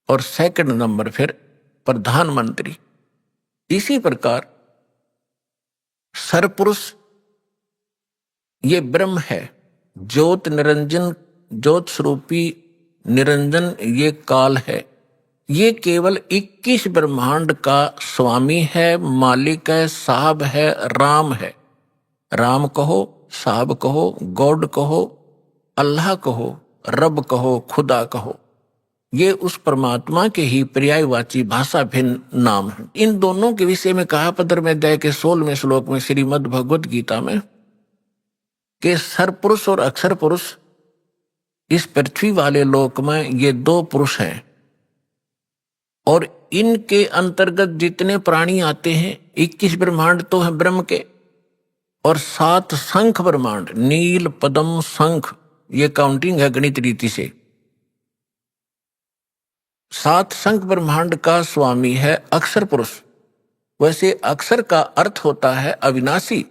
और सेकंड नंबर फिर प्रधानमंत्री। इसी प्रकार सरपुरुष ये ब्रह्म है, ज्योत निरंजन, ज्योत स्वरूपी निरंजन ये काल है। ये केवल 21 ब्रह्मांड का स्वामी है, मालिक है, साहब है, राम है। राम कहो, साहब कहो, गॉड कहो, अल्लाह कहो, रब कहो, खुदा कहो, ये उस परमात्मा के ही पर्यायवाची भाषा भिन्न नाम है। इन दोनों के विषय में कहा 15वें अध्याय के 16वें श्लोक में श्रीमद् भगवत गीता में कि सरपुरुष और अक्षर पुरुष इस पृथ्वी वाले लोक में ये 2 पुरुष हैं, और इनके अंतर्गत जितने प्राणी आते हैं 21 ब्रह्मांड तो है ब्रह्म के, और 7 शंख ब्रह्मांड, नील, पद्म, शंख, ये काउंटिंग है गणित रीति से। 7 शंख ब्रह्मांड का स्वामी है अक्षर पुरुष, वैसे अक्षर का अर्थ होता है अविनाशी,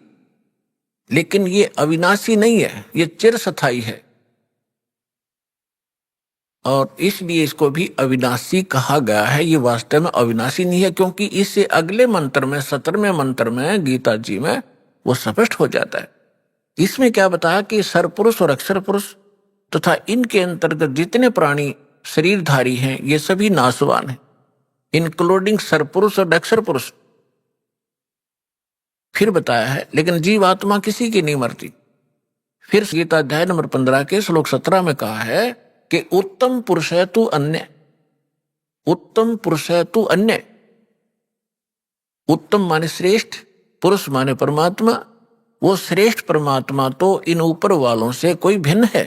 लेकिन ये अविनाशी नहीं है, ये चिरस्थायी है, और इसलिए इसको भी अविनाशी कहा गया है। ये वास्तव में अविनाशी नहीं है, क्योंकि इससे अगले मंत्र में 17वें मंत्र में गीता जी में वो स्पष्ट हो जाता है। इसमें क्या बताया कि सरपुरुष और अक्षर पुरुष तथा इनके अंतर्गत जितने प्राणी शरीरधारी हैं ये सभी नाशवान हैं, इंक्लूडिंग सरपुरुष और अक्षर पुरुष। फिर बताया है लेकिन जीवात्मा किसी की नहीं मरती। फिर गीता अध्याय नंबर 15 के श्लोक 17 में कहा है कि उत्तम पुरुष है तू अन्य, उत्तम पुरुष है तू अन्य। उत्तम माने श्रेष्ठ, पुरुष माने परमात्मा। वो श्रेष्ठ परमात्मा तो इन ऊपर वालों से कोई भिन्न है,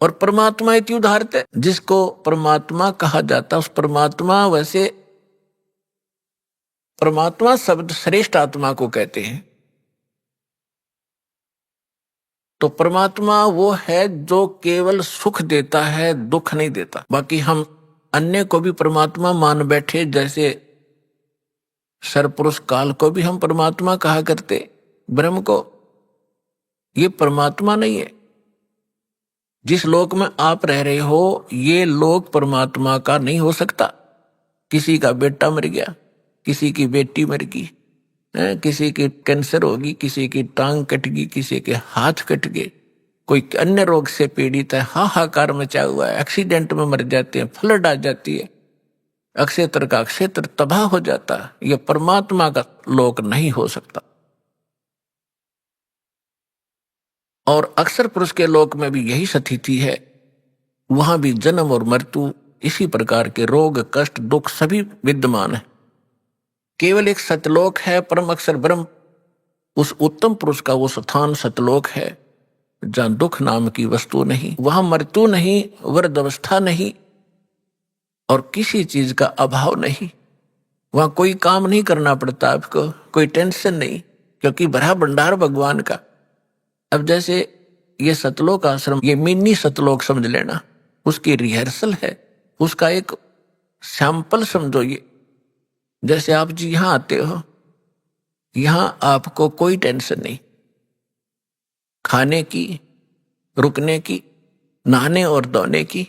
और परमात्मा इति उदाहरते, जिसको परमात्मा कहा जाता उस परमात्मा, वैसे परमात्मा शब्द श्रेष्ठ आत्मा को कहते हैं। तो परमात्मा वो है जो केवल सुख देता है, दुख नहीं देता। बाकी हम अन्य को भी परमात्मा मान बैठे, जैसे सरपुरुष काल को भी हम परमात्मा कहा करते, ब्रह्म को। ये परमात्मा नहीं है। जिस लोक में आप रह रहे हो ये लोक परमात्मा का नहीं हो सकता। किसी का बेटा मर गया, किसी की बेटी मर गई, किसी की कैंसर होगी, किसी की टांग कट गई, किसी के हाथ कट गए, कोई अन्य रोग से पीड़ित है, हाहाकार मचा हुआ है, एक्सीडेंट में मर जाते हैं, फ्लड आ जाती है, अक्षेत्र का क्षेत्र तबाह हो जाता है। यह परमात्मा का लोक नहीं हो सकता। और अक्षर पुरुष के लोक में भी यही स्थिति है। वहां भी जन्म और मृत्यु, इसी प्रकार के रोग कष्ट दुख सभी विद्यमान है। केवल एक सतलोक है, परम अक्षर ब्रह्म, उस उत्तम पुरुष का वो स्थान सतलोक है जहां दुख नाम की वस्तु नहीं, वहां मृत्यु नहीं, वृद्ध अवस्था नहीं, और किसी चीज का अभाव नहीं। वहां कोई काम नहीं करना पड़ता आपको, कोई टेंशन नहीं, क्योंकि भरा भंडार भगवान का। अब जैसे ये सतलोक आश्रम, ये मिनी सतलोक समझ लेना, उसकी रिहर्सल है, उसका एक सैंपल समझो। ये जैसे आप जी यहां आते हो, यहां आपको कोई टेंशन नहीं, खाने की, रुकने की, नहाने और धोने की।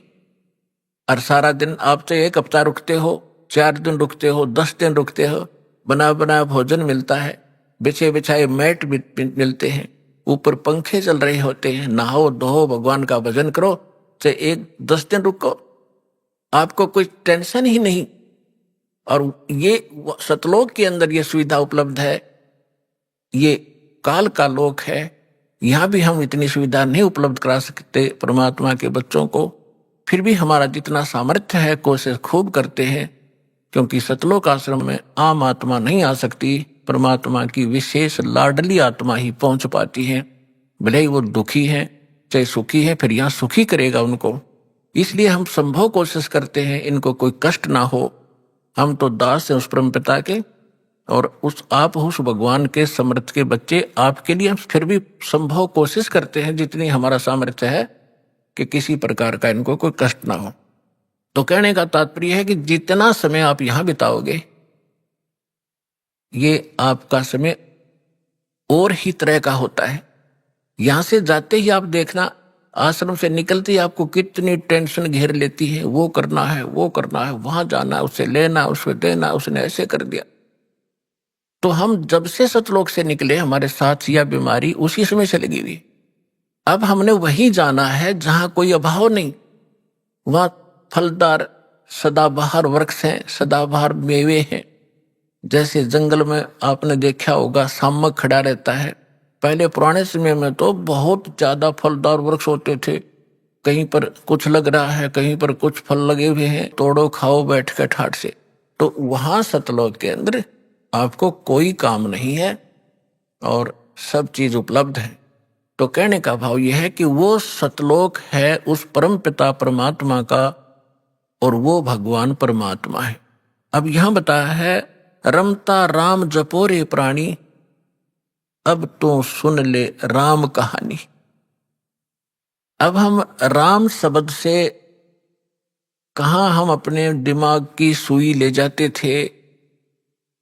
और सारा दिन आप तो 1 हफ्ता रुकते हो, 4 दिन रुकते हो, 10 दिन रुकते हो, बना बना भोजन मिलता है, बिछे बिछाए मैट मिलते हैं, ऊपर पंखे चल रहे होते हैं, नहाओ धो भगवान का भजन करो, चाहे 10 दिन रुको, आपको कोई टेंशन ही नहीं। और ये सतलोक के अंदर ये सुविधा उपलब्ध है। ये काल का लोक है, यहां भी हम इतनी सुविधा नहीं उपलब्ध करा सकते परमात्मा के बच्चों को। फिर भी हमारा जितना सामर्थ्य है कोशिश खूब करते हैं, क्योंकि सतलोक आश्रम में आम आत्मा नहीं आ सकती, परमात्मा की विशेष लाडली आत्मा ही पहुंच पाती है। भले ही वो दुखी है चाहे सुखी है, फिर यहाँ सुखी करेगा उनको। इसलिए हम संभव कोशिश करते हैं इनको कोई कष्ट ना हो। हम तो दास हैं उस परम पिता के, और आप उस भगवान के समर्थ के बच्चे, आपके लिए हम फिर भी संभव कोशिश करते हैं जितनी हमारा सामर्थ्य है कि किसी प्रकार का इनको कोई कष्ट ना हो। तो कहने का तात्पर्य है कि जितना समय आप यहां बिताओगे, ये आपका समय और ही तरह का होता है। यहां से जाते ही आप देखना, आश्रम से निकलते ही आपको कितनी टेंशन घेर लेती है, वो करना है, वो करना है, वहां जाना है, उसे लेना, उसे देना, उसने ऐसे कर दिया। तो हम जब से सतलोक से निकले, हमारे साथ या बीमारी उसी समय से लगी हुई। अब हमने वही जाना है जहां कोई अभाव नहीं, वहां फलदार सदाबहार वृक्ष हैं, सदाबहार मेवे हैं। जैसे जंगल में आपने देखा होगा शामक खड़ा रहता है, पहले पुराने समय में तो बहुत ज्यादा फलदार वृक्ष होते थे। कहीं पर कुछ लग रहा है, कहीं पर कुछ फल लगे हुए हैं, तोड़ो खाओ बैठ के ठाट से। तो वहां सतलोक के अंदर आपको कोई काम नहीं है और सब चीज उपलब्ध है। तो कहने का भाव यह है कि वो सतलोक है उस परम पिता परमात्मा का, और वो भगवान परमात्मा है। अब यहां बताया है, रमता राम जपोरे प्राणी, अब तो सुन ले राम कहानी। अब हम राम शब्द से कहां हम अपने दिमाग की सुई ले जाते थे,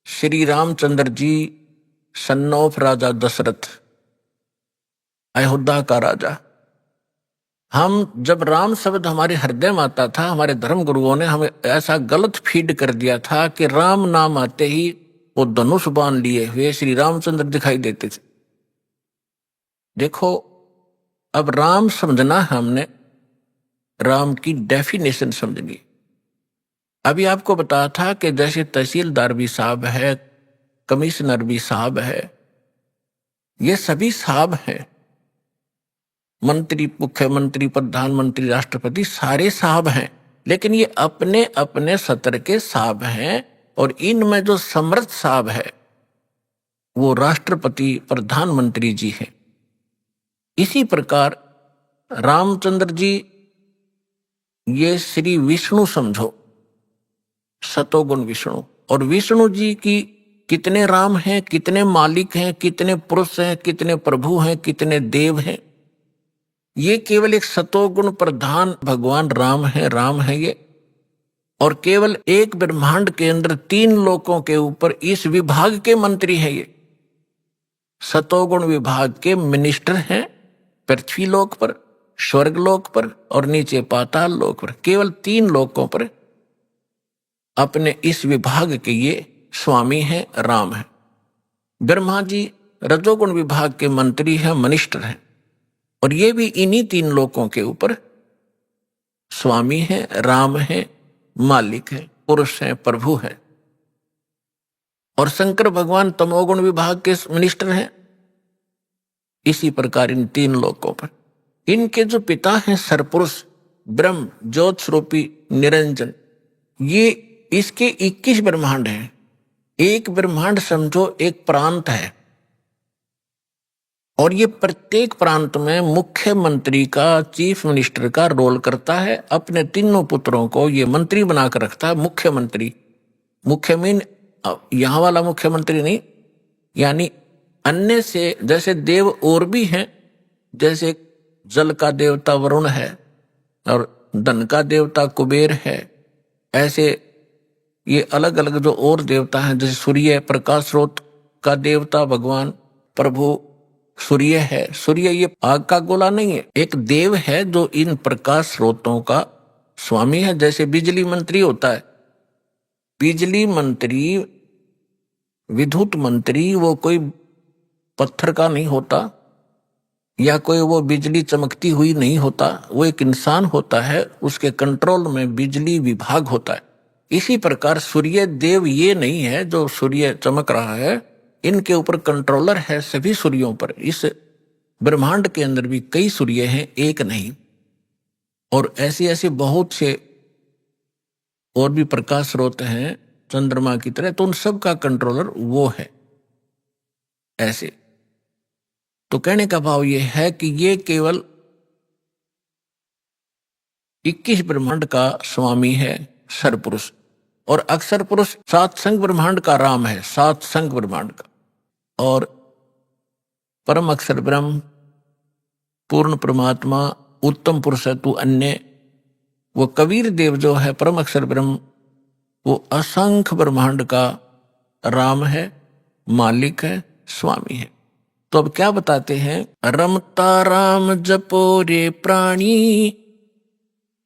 श्री रामचंद्र जी सन ऑफ राजा दशरथ, अयोध्या का राजा। हम जब राम शब्द हमारे हृदय में आता था, हमारे धर्म गुरुओं ने हमें ऐसा गलत फीड कर दिया था कि राम नाम आते ही वो धनुष बाण लिए हुए श्री रामचंद्र दिखाई देते थे। देखो, अब राम समझना है हमने, राम की डेफिनेशन समझनी। अभी आपको बताया था कि जैसे तहसीलदार भी साहब है, कमिश्नर भी साहब है, ये सभी साहब हैं, मंत्री, मुख्यमंत्री, प्रधानमंत्री, राष्ट्रपति, सारे साहब हैं, लेकिन ये अपने अपने सत्र के साहब हैं। और इनमें जो समर्थ साहब है वो राष्ट्रपति, प्रधानमंत्री जी हैं। इसी प्रकार रामचंद्र जी ये श्री विष्णु समझो, सतोगुण विष्णु। और विष्णु जी की कितने राम हैं, कितने मालिक हैं, कितने पुरुष हैं, कितने प्रभु हैं, कितने देव हैं, ये केवल एक सतोगुण प्रधान भगवान राम है ये। और केवल एक ब्रह्मांड के अंदर 3 लोकों के ऊपर इस विभाग के मंत्री हैं ये। सतोगुण विभाग के मिनिस्टर हैं पृथ्वी लोक पर, स्वर्ग लोक पर और नीचे पाताल लोक पर। केवल 3 लोकों पर अपने इस विभाग के ये स्वामी हैं, राम हैं। ब्रह्मा जी रजोगुण विभाग के मंत्री हैं, मिनिस्टर हैं, और ये भी इन्हीं 3 लोकों के ऊपर स्वामी हैं, राम हैं, मालिक हैं, पुरुष हैं, प्रभु हैं। और शंकर भगवान तमोगुण विभाग के मिनिस्टर हैं। इसी प्रकार इन 3 लोकों पर इनके जो पिता हैं सरपुरुष ब्रह्म ज्योत स्वरूपी निरंजन, ये इसके 21 ब्रह्मांड हैं। एक ब्रह्मांड समझो एक प्रांत है, और ये प्रत्येक प्रांत में मुख्यमंत्री का, चीफ मिनिस्टर का रोल करता है। अपने 3 पुत्रों को ये मंत्री बनाकर रखता है, मुख्यमंत्री। मुख्य मीन यहाँ वाला मुख्यमंत्री नहीं, यानी अन्य से जैसे देव और भी हैं, जैसे जल का देवता वरुण है और धन का देवता कुबेर है, ऐसे ये अलग अलग जो और देवता हैं, जैसे सूर्य प्रकाश स्रोत का देवता भगवान प्रभु सूर्य है। सूर्य ये आग का गोला नहीं है, एक देव है जो इन प्रकाश स्रोतों का स्वामी है। जैसे बिजली मंत्री होता है, बिजली मंत्री, विद्युत मंत्री वो कोई पत्थर का नहीं होता, या कोई वो बिजली चमकती हुई नहीं होता, वो एक इंसान होता है, उसके कंट्रोल में बिजली विभाग होता है। इसी प्रकार सूर्य देव ये नहीं है जो सूर्य चमक रहा है, इनके ऊपर कंट्रोलर है सभी सूर्यों पर। इस ब्रह्मांड के अंदर भी कई सूर्य हैं, एक नहीं। और ऐसे ऐसे बहुत से और भी प्रकाश स्रोत हैं चंद्रमा की तरह, तो उन सब का कंट्रोलर वो है। ऐसे तो कहने का भाव ये है कि ये केवल 21 ब्रह्मांड का स्वामी है सरपुरुष। और अक्षर पुरुष 7 संग ब्रह्मांड का राम है, 7 संग ब्रह्मांड का। और परम अक्षर ब्रह्म, पूर्ण परमात्मा, उत्तम पुरुष है तू अन्य, वो कबीर देव जो है परम अक्षर ब्रह्म, वो असंख्य ब्रह्मांड का राम है, मालिक है, स्वामी है। तो अब क्या बताते हैं, रमता राम जपो रे प्राणी,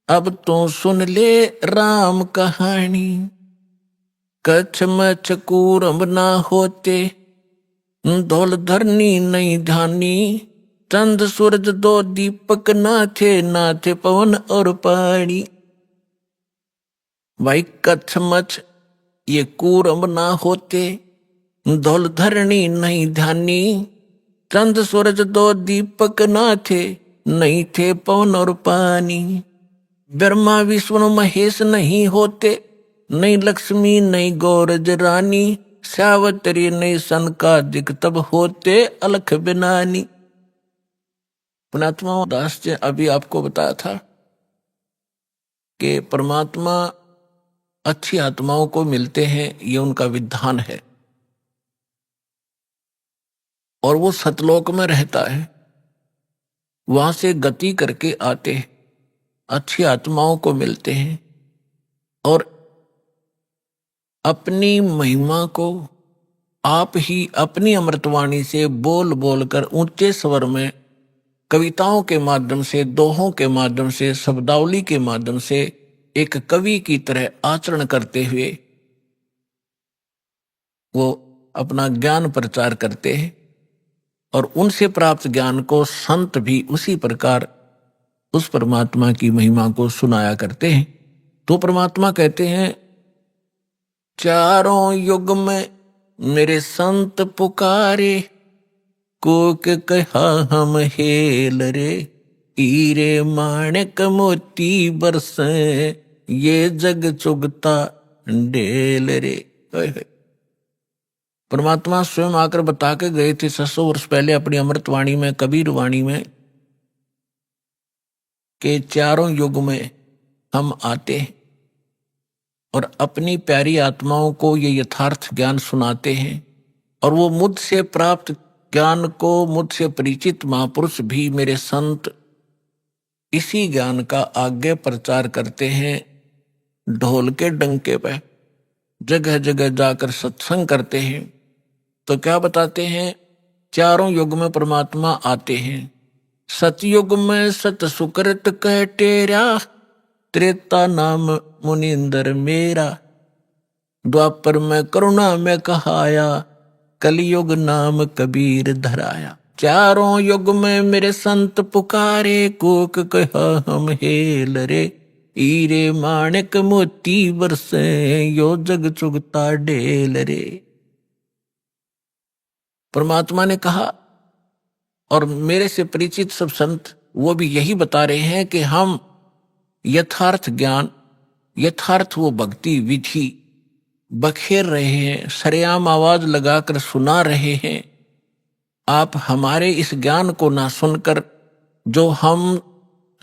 अब तो सुन ले राम कहानी। कच्छ मच्छ कूरम ना होते, धौल धरनी नहीं ध्यानी। चंद सूरज 2 दीपक ना थे पवन और पानी। भाई कच्छ मच्छ ये कूरम ना होते, धौल धरनी नहीं ध्यानी। चंद सूरज 2 दीपक ना नहीं थे पवन और पानी। ब्रह्मा विष्णु महेश नहीं होते, नहीं लक्ष्मी नहीं गौरज रानी। सावत्री नहीं सनकादिक तब होते अलख बिनानी। पुणात्मा दास जी अभी आपको बताया था कि परमात्मा अच्छी आत्माओं को मिलते हैं, ये उनका विधान है। और वो सतलोक में रहता है, वहां से गति करके आते हैं, अच्छी आत्माओं को मिलते हैं और अपनी महिमा को, आप ही अपनी अमृतवाणी से बोल बोल कर ऊंचे स्वर में कविताओं के माध्यम से, दोहों के माध्यम से, शब्दावली के माध्यम से एक कवि की तरह आचरण करते हुए वो अपना ज्ञान प्रचार करते हैं और उनसे प्राप्त ज्ञान को संत भी उसी प्रकार उस परमात्मा की महिमा को सुनाया करते हैं। तो परमात्मा कहते हैं, चारों युग में मेरे संत पुकारे, कोक कहा हम हेल रे, हीरे माणिक मोती बरसे, ये जग चुगता ढेल रे। परमात्मा स्वयं आकर बता के गए थे 600 वर्ष पहले अपनी अमृतवाणी में, कबीर वाणी में, कि चारों युग में हम आते हैं और अपनी प्यारी आत्माओं को ये यथार्थ ज्ञान सुनाते हैं। और वो मुझसे प्राप्त ज्ञान को, मुझसे परिचित महापुरुष भी, मेरे संत, इसी ज्ञान का आगे प्रचार करते हैं। ढोल के डंके पे जगह जगह जाकर सत्संग करते हैं। तो क्या बताते हैं, चारों युग में परमात्मा आते हैं। सतयुग में सत सुकृत कह टेरा, त्रेता नाम मुनिंदर मेरा, द्वापर में करुणा में कहाया, कलयुग नाम कबीर धराया। चारों युग में मेरे संत पुकारे, कोक कहा हम हेल रे, हीरे माणिक मोती बरसे, यो जग चुगता ढेल रे। परमात्मा ने कहा, और मेरे से परिचित सब संत वो भी यही बता रहे हैं कि हम यथार्थ ज्ञान, यथार्थ वो भक्ति विधि बखेर रहे हैं, सरेआम आवाज लगाकर सुना रहे हैं। आप हमारे इस ज्ञान को ना सुनकर जो हम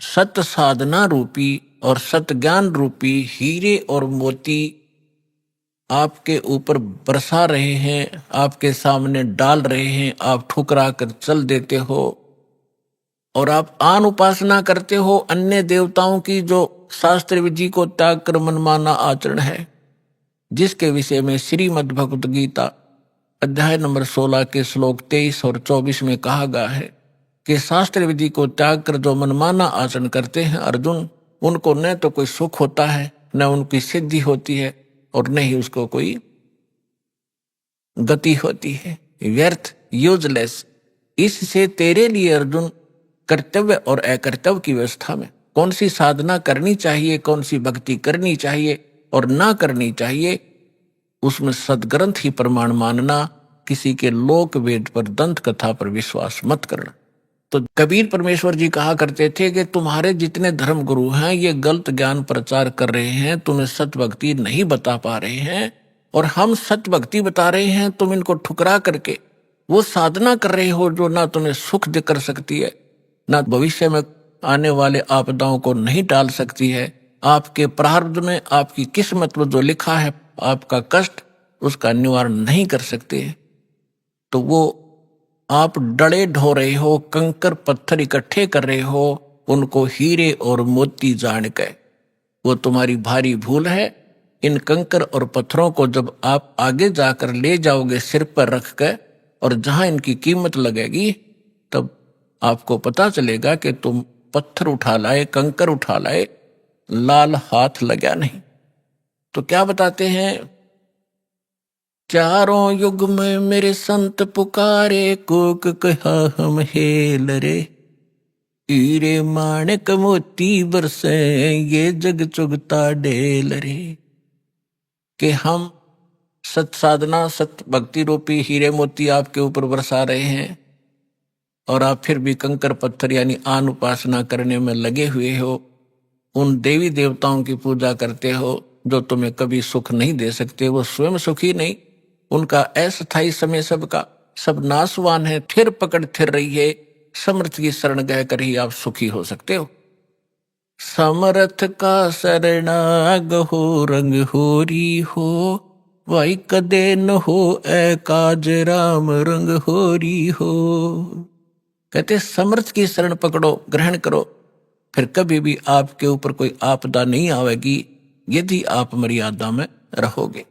सत साधना रूपी और सत ज्ञान रूपी हीरे और मोती आपके ऊपर बरसा रहे हैं, आपके सामने डाल रहे हैं, आप ठुकरा कर चल देते हो और आप आन उपासना करते हो अन्य देवताओं की, जो शास्त्र विधि को त्याग कर मनमाना आचरण है, जिसके विषय में श्रीमद् भगवत गीता अध्याय नंबर 16 के श्लोक 23 और 24 में कहा गया है कि शास्त्र विधि को त्याग कर जो मनमाना आचरण करते हैं अर्जुन, उनको न तो कोई सुख होता है, न उनकी सिद्धि होती है और न ही उसको कोई गति होती है। व्यर्थ, यूजलेस। इससे तेरे लिए अर्जुन कर्तव्य और अकर्तव्य की व्यवस्था में कौन सी साधना करनी चाहिए, कौन सी भक्ति करनी चाहिए और ना करनी चाहिए, उसमें सदग्रंथ ही प्रमाण मानना, किसी के लोक वेद पर, दंत कथा पर विश्वास मत करना। तो कबीर परमेश्वर जी कहा करते थे कि तुम्हारे जितने धर्म गुरु हैं ये गलत ज्ञान प्रचार कर रहे हैं, तुम्हें सत्य भक्ति नहीं बता पा रहे हैं, और हम सत्य भक्ति बता रहे हैं, तुम इनको ठुकरा करके वो साधना कर रहे हो जो ना तुम्हें सुख दे कर सकती है, ना भविष्य में आने वाले आपदाओं को नहीं टाल सकती है। आपके प्रारब्ध में, आपकी किस्मत में जो लिखा है आपका कष्ट, उसका निवारण नहीं कर सकते। तो वो आप डड़े ढो रहे हो, कंकर पत्थर इकट्ठे कर रहे हो, उनको हीरे और मोती जान के, वो तुम्हारी भारी भूल है। इन कंकर और पत्थरों को जब आप आगे जाकर ले जाओगे सिर पर रख कर, और जहां इनकी कीमत लगेगी, तब आपको पता चलेगा कि तुम पत्थर उठा लाए, कंकर उठा लाए, लाल हाथ लगा नहीं। तो क्या बताते हैं, चारों युग में मेरे संत पुकारे, कोक कहा हम हेल रे, हीरे माणिक मोती बरसे, ये जग चुगता ढेल रे। कि हम सत साधना, सत भक्ति रूपी हीरे मोती आपके ऊपर बरसा रहे हैं और आप फिर भी कंकर पत्थर यानी आन उपासना करने में लगे हुए हो, उन देवी देवताओं की पूजा करते हो जो तुम्हें कभी सुख नहीं दे सकते। वो स्वयं सुखी नहीं, उनका अस्थायी समय सबका सब नाशवान है। फिर पकड़ थिर रही है, समर्थ की शरण गह कर ही आप सुखी हो सकते हो। समर्थ का शरणाग हो, रंग होरी हो, वाई कदे न हो ए काज राम, रंग होरी हो। कहते समर्थ की शरण पकड़ो, ग्रहण करो, फिर कभी भी आपके ऊपर कोई आपदा नहीं आवेगी, यदि आप मर्यादा में रहोगे।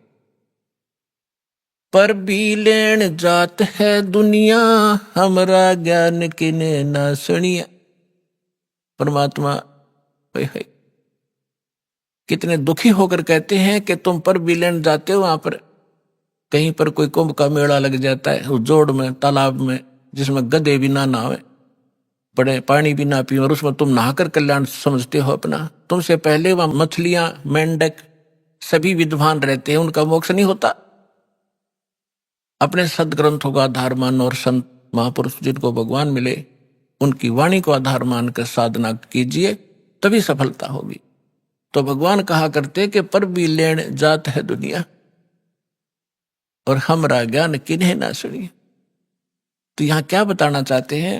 पर भी लेन जात है दुनिया, हमरा ज्ञान किने ना सुनिया। परमात्मा कितने दुखी होकर कहते हैं कि तुम पर भी लेन जाते हो, वहां पर कहीं पर कोई कुंभ का मेला लग जाता है उस जोड़ में, तालाब में, जिसमें गधे भी ना नहावे, बड़े पानी भी ना पिए, और उसमें तुम नहाकर कल्याण समझते हो अपना। तुमसे पहले वहां मछलियां, मेंढक सभी विद्वान रहते हैं, उनका मोक्ष नहीं होता। अपने सदग्रंथों का आधार मान और संत महापुरुष जिनको भगवान मिले उनकी वाणी को आधार मानकर साधना कीजिए, तभी सफलता होगी। तो भगवान कहा करते कि पर भी लेन जात है दुनिया, और हमरा ज्ञान किन्हें ना सुनिए। तो यहां क्या बताना चाहते हैं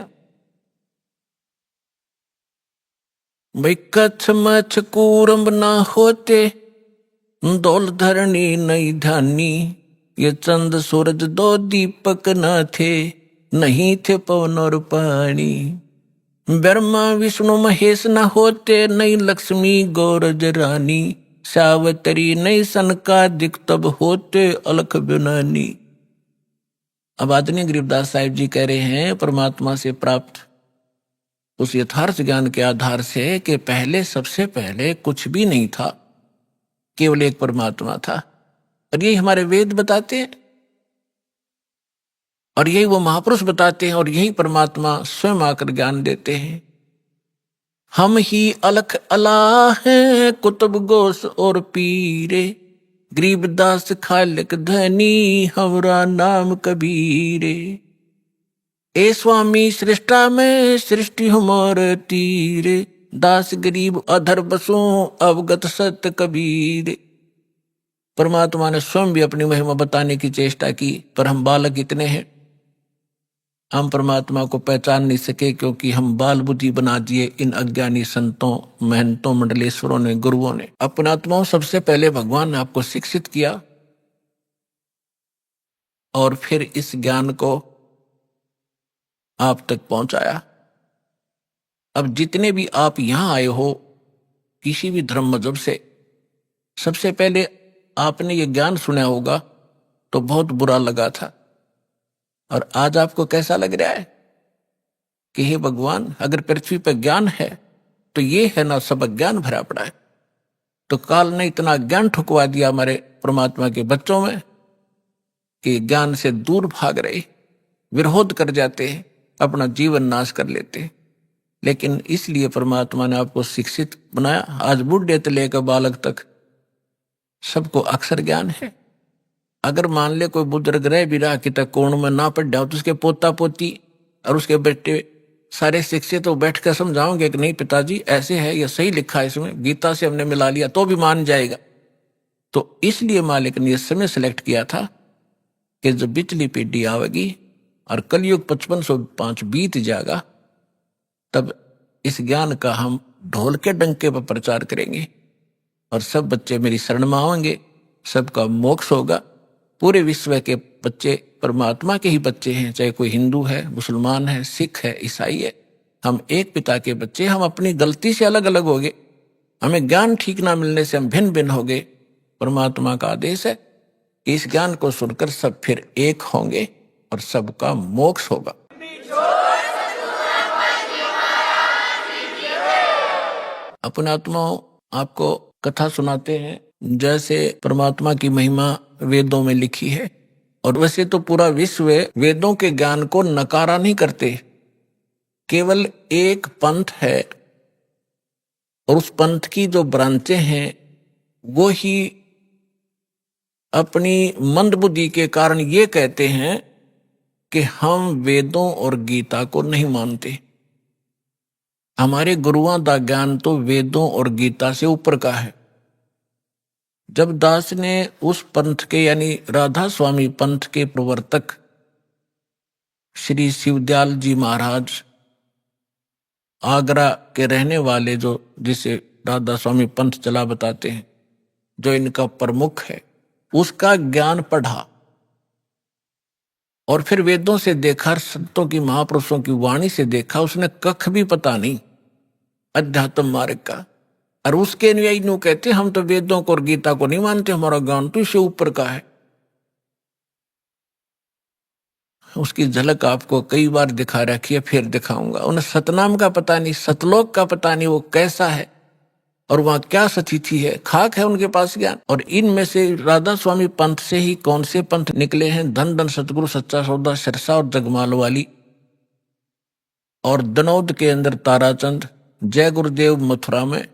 भाई, कच्छ मच्छ कूरंब ना होते, दौल धरणी नहीं ध्यानी, ये चंद सूरज दो दीपक न थे, नहीं थे पवन और पानी। ब्रह्मा विष्णु महेश न होते, नहीं लक्ष्मी गौरज रानी, सावतरी नहीं सनकादिक तब होते अलख बिनानी। अब आदरणीय गरीबदास साहिब जी कह रहे हैं परमात्मा से प्राप्त उस यथार्थ ज्ञान के आधार से कि पहले, सबसे पहले कुछ भी नहीं था, केवल एक परमात्मा था। और यही हमारे वेद बताते हैं, और यही वो महापुरुष बताते हैं, और यही परमात्मा स्वयं आकर ज्ञान देते हैं। हम ही अलख अला हैं कुतुब गोस और पीरे, गरीबदास खालिक धनी हमरा नाम कबीरे। ए स्वामी सृष्टा में सृष्टि हमार तीरे, दास गरीब अधर बसों अवगत सत्य कबीर। परमात्मा ने स्वयं भी अपनी महिमा बताने की चेष्टा की, पर हम बालक इतने हैं, हम परमात्मा को पहचान नहीं सके, क्योंकि हम बाल बुद्धि बना दिए इन अज्ञानी संतों, महंतों, मंडलेश्वरों ने, गुरुओं ने। अपने आत्माओं, सबसे पहले भगवान ने आपको शिक्षित किया और फिर इस ज्ञान को आप तक पहुंचाया। अब जितने भी आप यहां आए हो किसी भी धर्म मजहब से, सबसे पहले आपने ये ज्ञान सुना होगा तो बहुत बुरा लगा था, और आज आपको कैसा लग रहा है कि हे भगवान, अगर पृथ्वी पर ज्ञान है तो ये है ना, सब अज्ञान भरा पड़ा है। तो काल ने इतना ज्ञान ठुकवा दिया हमारे परमात्मा के बच्चों में कि ज्ञान से दूर भाग रहे, विरोध कर जाते हैं, अपना जीवन नाश कर लेते हैं। लेकिन इसलिए परमात्मा ने आपको शिक्षित बनाया। आज बूढ़े से लेकर बालक तक सबको अक्षर ज्ञान है। अगर मान ले कोई बुजुर्ग रह भी रहा कि तक कोण में ना पढ़ जाओ, तो उसके पोता पोती और उसके बेटे सारे शिक्षित तो बैठ कर समझाओगे कि नहीं पिताजी ऐसे है, ये सही लिखा है, इसमें गीता से हमने मिला लिया, तो भी मान जाएगा। तो इसलिए मालिक ने यह समय सिलेक्ट किया था कि जब बिचली पीढ़ी आवेगी और कलयुग 5505 बीत जाएगा, तब इस ज्ञान का हम ढोल के डंके पर प्रचार करेंगे और सब बच्चे मेरी शरण में आएंगे, सबका मोक्ष होगा। पूरे विश्व के बच्चे परमात्मा के ही बच्चे हैं, चाहे कोई हिंदू है, मुसलमान है, सिख है, ईसाई है, हम एक पिता के बच्चे। हम अपनी गलती से अलग अलग हो गए, हमें ज्ञान ठीक ना मिलने से हम भिन्न भिन्न हो गए। परमात्मा का आदेश है कि इस ज्ञान को सुनकर सब फिर एक होंगे और सबका मोक्ष होगा। अपने आत्माओं, आपको कथा सुनाते हैं जैसे परमात्मा की महिमा वेदों में लिखी है। और वैसे तो पूरा विश्व वेदों के ज्ञान को नकारा नहीं करते, केवल एक पंथ है और उस पंथ की जो ब्रांचें हैं वो ही अपनी मंदबुद्धि के कारण ये कहते हैं कि हम वेदों और गीता को नहीं मानते। हमारे गुरुओं का ज्ञान तो वेदों और गीता से ऊपर का है। जब दास ने उस पंथ के यानी राधा स्वामी पंथ के प्रवर्तक श्री शिवदयाल जी महाराज, आगरा के रहने वाले, जो जिसे राधा स्वामी पंथ चला बताते हैं, जो इनका प्रमुख है, उसका ज्ञान पढ़ा और फिर वेदों से देखा, संतों की, महापुरुषों की वाणी से देखा, उसने कख भी पता नहीं अध्यात्म मार्ग का। और उसके अनुयायी नु कहते हम तो वेदों को और गीता को नहीं मानते, हमारा ज्ञान तो इससे ऊपर का है। उसकी झलक आपको कई बार दिखा रखी है, फिर दिखाऊंगा। उन्हें सतनाम का पता नहीं, सतलोक का पता नहीं वो कैसा है और वहां क्या सतिथि है, खाक है उनके पास ज्ञान। और इनमें से राधा स्वामी पंथ से ही कौन से पंथ निकले हैं? धन धन सतगुरु सच्चा सौदा सिरसा और जगमाल वाली, और दनौद के अंदर ताराचंद, जय गुरुदेव मथुरा में,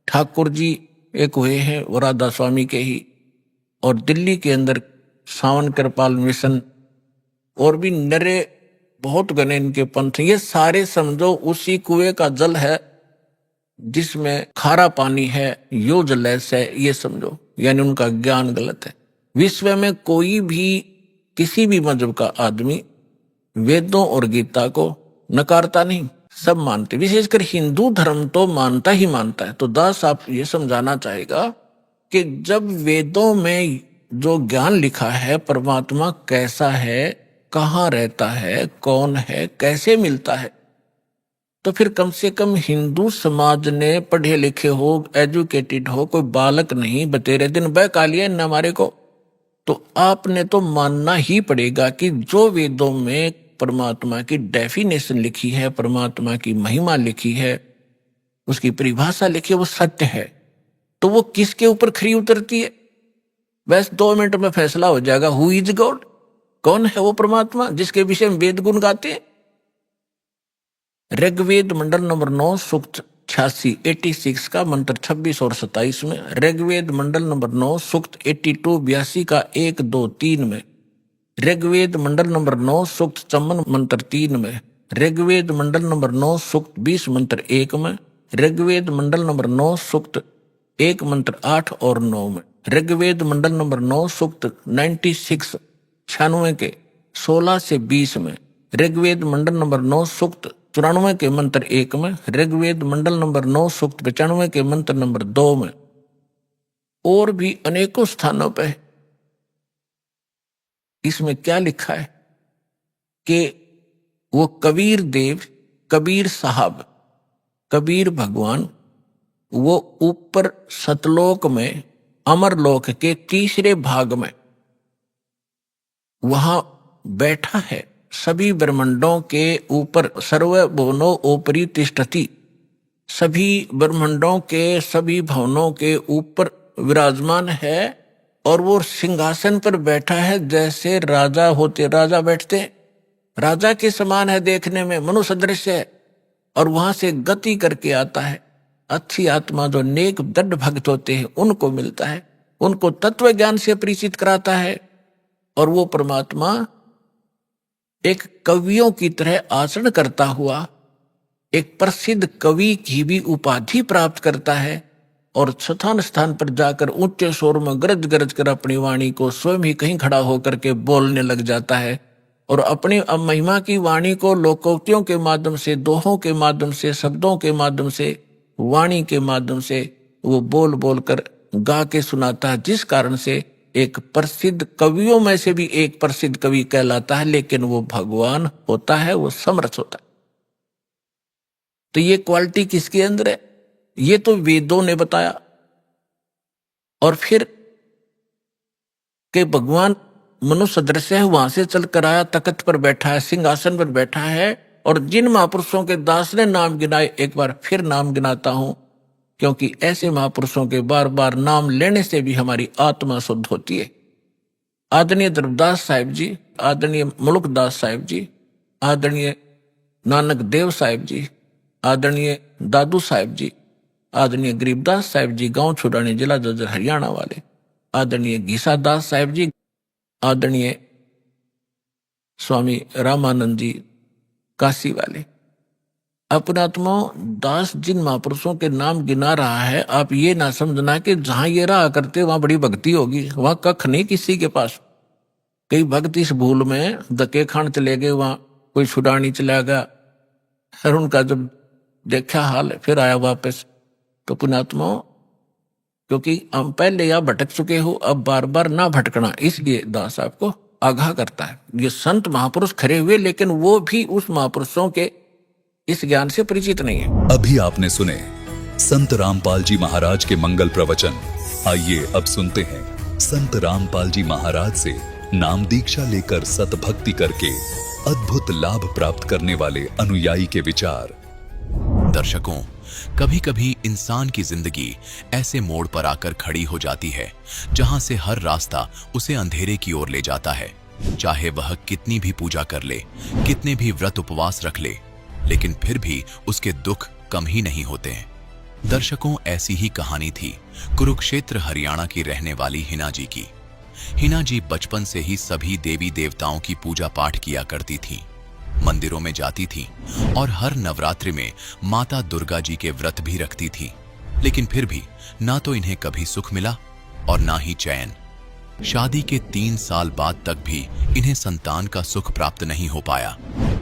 ठाकुर जी एक हुए हैं वो राधा स्वामी के ही, और दिल्ली के अंदर सावन कृपाल मिशन, और भी नरे बहुत गने इनके पंथ। ये सारे समझो उसी कुएं का जल है जिसमें खारा पानी है, यो जल है, ये समझो। यानी उनका ज्ञान गलत है। विश्व में कोई भी किसी भी मजहब का आदमी वेदों और गीता को नकारता नहीं, सब मानते। विशेषकर हिंदू धर्म तो मानता ही मानता है। तो दास आप ये समझाना चाहेगा कि जब वेदों में जो ज्ञान लिखा है, परमात्मा कैसा है, कहाँ रहता है, कौन है, कैसे मिलता है, तो फिर कम से कम हिंदू समाज ने पढ़े लिखे हो, एजुकेटेड हो, कोई बालक नहीं बतेरे दिन बहका लिया न हमारे को, तो आपने तो मानना ही पड़ेगा कि जो वेदों में परमात्मा की डेफिनेशन लिखी है, परमात्मा की महिमा लिखी है, उसकी परिभाषा लिखी है, वो सत्य है। तो वो किसके ऊपर खरी उतरती है? बस 2 मिनट में फैसला हो जाएगा। Who is God? कौन है वो परमात्मा जिसके विषय में वेद गुण गाते हैं? ऋग्वेद मंडल नंबर 9 सूक्त 86 का मंत्र 26 और 27 में, ऋग्वेद मंडल नंबर 9 सूक्त 82 का 1 2 3 में, ऋग्वेद मंडल नंबर 9 सूक्त 54 मंत्र 3 में, ऋग्वेद मंडल नंबर 9 सूक्त 20 मंत्र 1 में, ऋग्वेद मंडल नंबर 9 सूक्त 1 मंत्र 8 और 9 में, ऋग्वेद मंडल नंबर 9 सूक्त 96 के 16 से 20 में, ऋग्वेद मंडल नंबर 9 सूक्त 94 के मंत्र 1 में, ऋग्वेद मंडल नंबर 9 सूक्त 95 के मंत्र नंबर 2 में, और भी अनेकों स्थानों पर। इसमें क्या लिखा है कि वो कबीर देव, कबीर साहब, कबीर भगवान वो ऊपर सतलोक में, अमरलोक के तीसरे भाग में वहां बैठा है। सभी ब्रह्मांडों के ऊपर, सर्वभुवनो उपरि तिष्ठति, सभी ब्रह्मांडों के सभी भवनों के ऊपर विराजमान है, और वो सिंहासन पर बैठा है जैसे राजा होते, राजा बैठते, राजा के समान है देखने में, मनुष्य सदृश है। और वहां से गति करके आता है। अच्छी आत्मा जो नेक दृढ़ भक्त होते हैं उनको मिलता है, उनको तत्व ज्ञान से परिचित कराता है। और वो परमात्मा एक कवियों की तरह आचरण करता हुआ एक प्रसिद्ध कवि की भी उपाधि प्राप्त करता है, और स्थान स्थान पर जाकर ऊंचे स्वर में गरज गरज कर अपनी वाणी को स्वयं ही कहीं खड़ा होकर के बोलने लग जाता है, और अपनी महिमा की वाणी को लोकोक्तियों के माध्यम से, दोहों के माध्यम से, शब्दों के माध्यम से, वाणी के माध्यम से वो बोल बोल कर गा के सुनाता है, जिस कारण से एक प्रसिद्ध कवियों में से भी एक प्रसिद्ध कवि कहलाता है। लेकिन वो भगवान होता है, वो समर्थ होता है। तो ये क्वालिटी किसके अंदर है? ये तो वेदों ने बताया। और फिर के भगवान मनुष्य सदृश है, वहां से चलकर आया, तख्त पर बैठा है, सिंहासन पर बैठा है, और जिन महापुरुषों के दास ने नाम गिनाए, एक बार फिर नाम गिनाता हूं, क्योंकि ऐसे महापुरुषों के बार बार नाम लेने से भी हमारी आत्मा शुद्ध होती है। आदरणीय ध्रुवदास साहिब जी, आदरणीय मुल्कदास साहिब जी, आदरणीय नानक देव साहिब जी, आदरणीय दादू साहिब जी, आदरणीय गरीबदास साहिब जी, गांव छुड़ानी, जिला जज्जर, हरियाणा वाले, आदरणीय गीसा दास साहिब जी, आदरणीय स्वामी रामानंद जी, काशी वाले। अपनात्मा दास जिन महापुरुषों के नाम गिना रहा है, आप ये ना समझना कि जहां ये रहा करते वहां बड़ी भक्ति होगी, वहां कख नहीं किसी के पास। कई भक्त इस भूल में धक्के खान चले गए, वहां कोई छुड़ानी चला गया, और उनका जब देखा हाल फिर आया वापस। तो पुण्यात्मा, क्योंकि हम पहले या भटक चुके हो, अब बार बार ना भटकना, इसलिए दास आपको आगाह करता है। ये संत महापुरुष खड़े हुए, लेकिन वो भी उस महापुरुषों के इस ज्ञान से परिचित नहीं है। अभी आपने सुने संत रामपाल जी महाराज के मंगल प्रवचन। आइए अब सुनते हैं संत रामपाल जी महाराज से नाम दीक्षा लेकर सतभक्ति करके अद्भुत लाभ प्राप्त करने वाले अनुयायी के विचार। दर्शकों, कभी कभी इंसान की जिंदगी ऐसे मोड़ पर आकर खड़ी हो जाती है जहां से हर रास्ता उसे अंधेरे की ओर ले जाता है। चाहे वह कितनी भी पूजा कर ले, कितने भी व्रत उपवास रख ले, लेकिन फिर भी उसके दुख कम ही नहीं होते हैं। दर्शकों, ऐसी ही कहानी थी कुरुक्षेत्र हरियाणा की रहने वाली हिना जी की। हिना जी बचपन से ही सभी देवी देवताओं की पूजा पाठ किया करती थी, मंदिरों में जाती थी और हर नवरात्रि में माता दुर्गा जी के व्रत भी रखती थी। लेकिन फिर भी ना तो इन्हें कभी सुख मिला और ना ही चैन। शादी के 3 साल बाद तक भी इन्हें संतान का सुख प्राप्त नहीं हो पाया।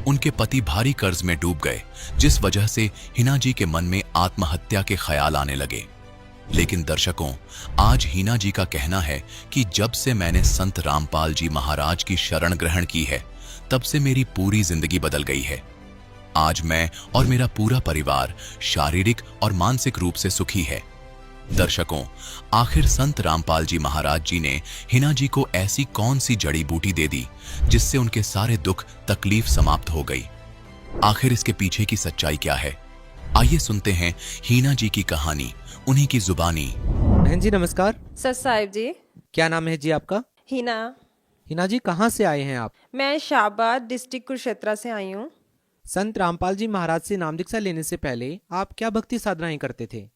उनके पति भारी कर्ज में डूब गए, जिस वजह से हिना जी के मन में आत्महत्या के ख्याल आने लगे। लेकिन दर्शकों, आज हिना जी का कहना है कि जब से मैंने संत रामपाल जी महाराज की शरण ग्रहण की है, तब से मेरी पूरी जिंदगी बदल गई है। आज मैं और मेरा पूरा परिवार शारीरिक और मानसिक रूप से सुखी है। दर्शकों, आखिर संत रामपाल जी महाराज जी ने हिना जी को ऐसी कौन सी जड़ी बूटी दे दी जिससे उनके सारे दुख तकलीफ समाप्त हो गई? आखिर इसके पीछे की सच्चाई क्या है? आइए सुनते हैं हिना जी की कहानी, उन्हीं की जुबानी। बहन जी नमस्कार। सर साहिब जी। क्या नाम है जी आपका? हिना। हिना जी, कहाँ से आए हैं आप? मैं शाहबाद डिस्ट्रिक्ट कुरुक्षेत्र से आई हूँ। संत रामपाल जी महाराज से नाम दीक्षा लेने से पहले आप क्या भक्ति साधनाएं करते थे?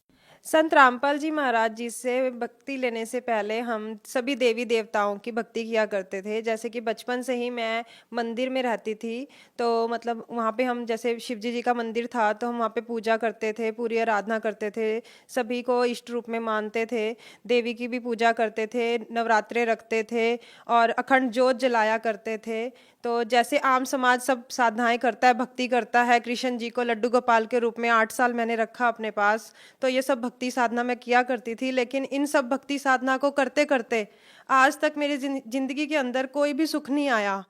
संत रामपाल जी महाराज जी से भक्ति लेने से पहले हम सभी देवी देवताओं की भक्ति किया करते थे। जैसे कि बचपन से ही मैं मंदिर में रहती थी, तो मतलब वहाँ पे हम, जैसे शिव जी का मंदिर था तो हम वहाँ पे पूजा करते थे, पूरी आराधना करते थे, सभी को इष्ट रूप में मानते थे, देवी की भी पूजा करते थे, नवरात्रे रखते थे और अखंड जोत जलाया करते थे। तो जैसे आम समाज सब साधनाएं करता है, भक्ति करता है, कृष्ण जी को लड्डू गोपाल के रूप में 8 साल मैंने रखा अपने पास, तो ये सब भक्ति साधना मैं किया करती थी। लेकिन इन सब भक्ति साधना को करते करते आज तक मेरी जिंदगी के अंदर कोई भी सुख नहीं आया।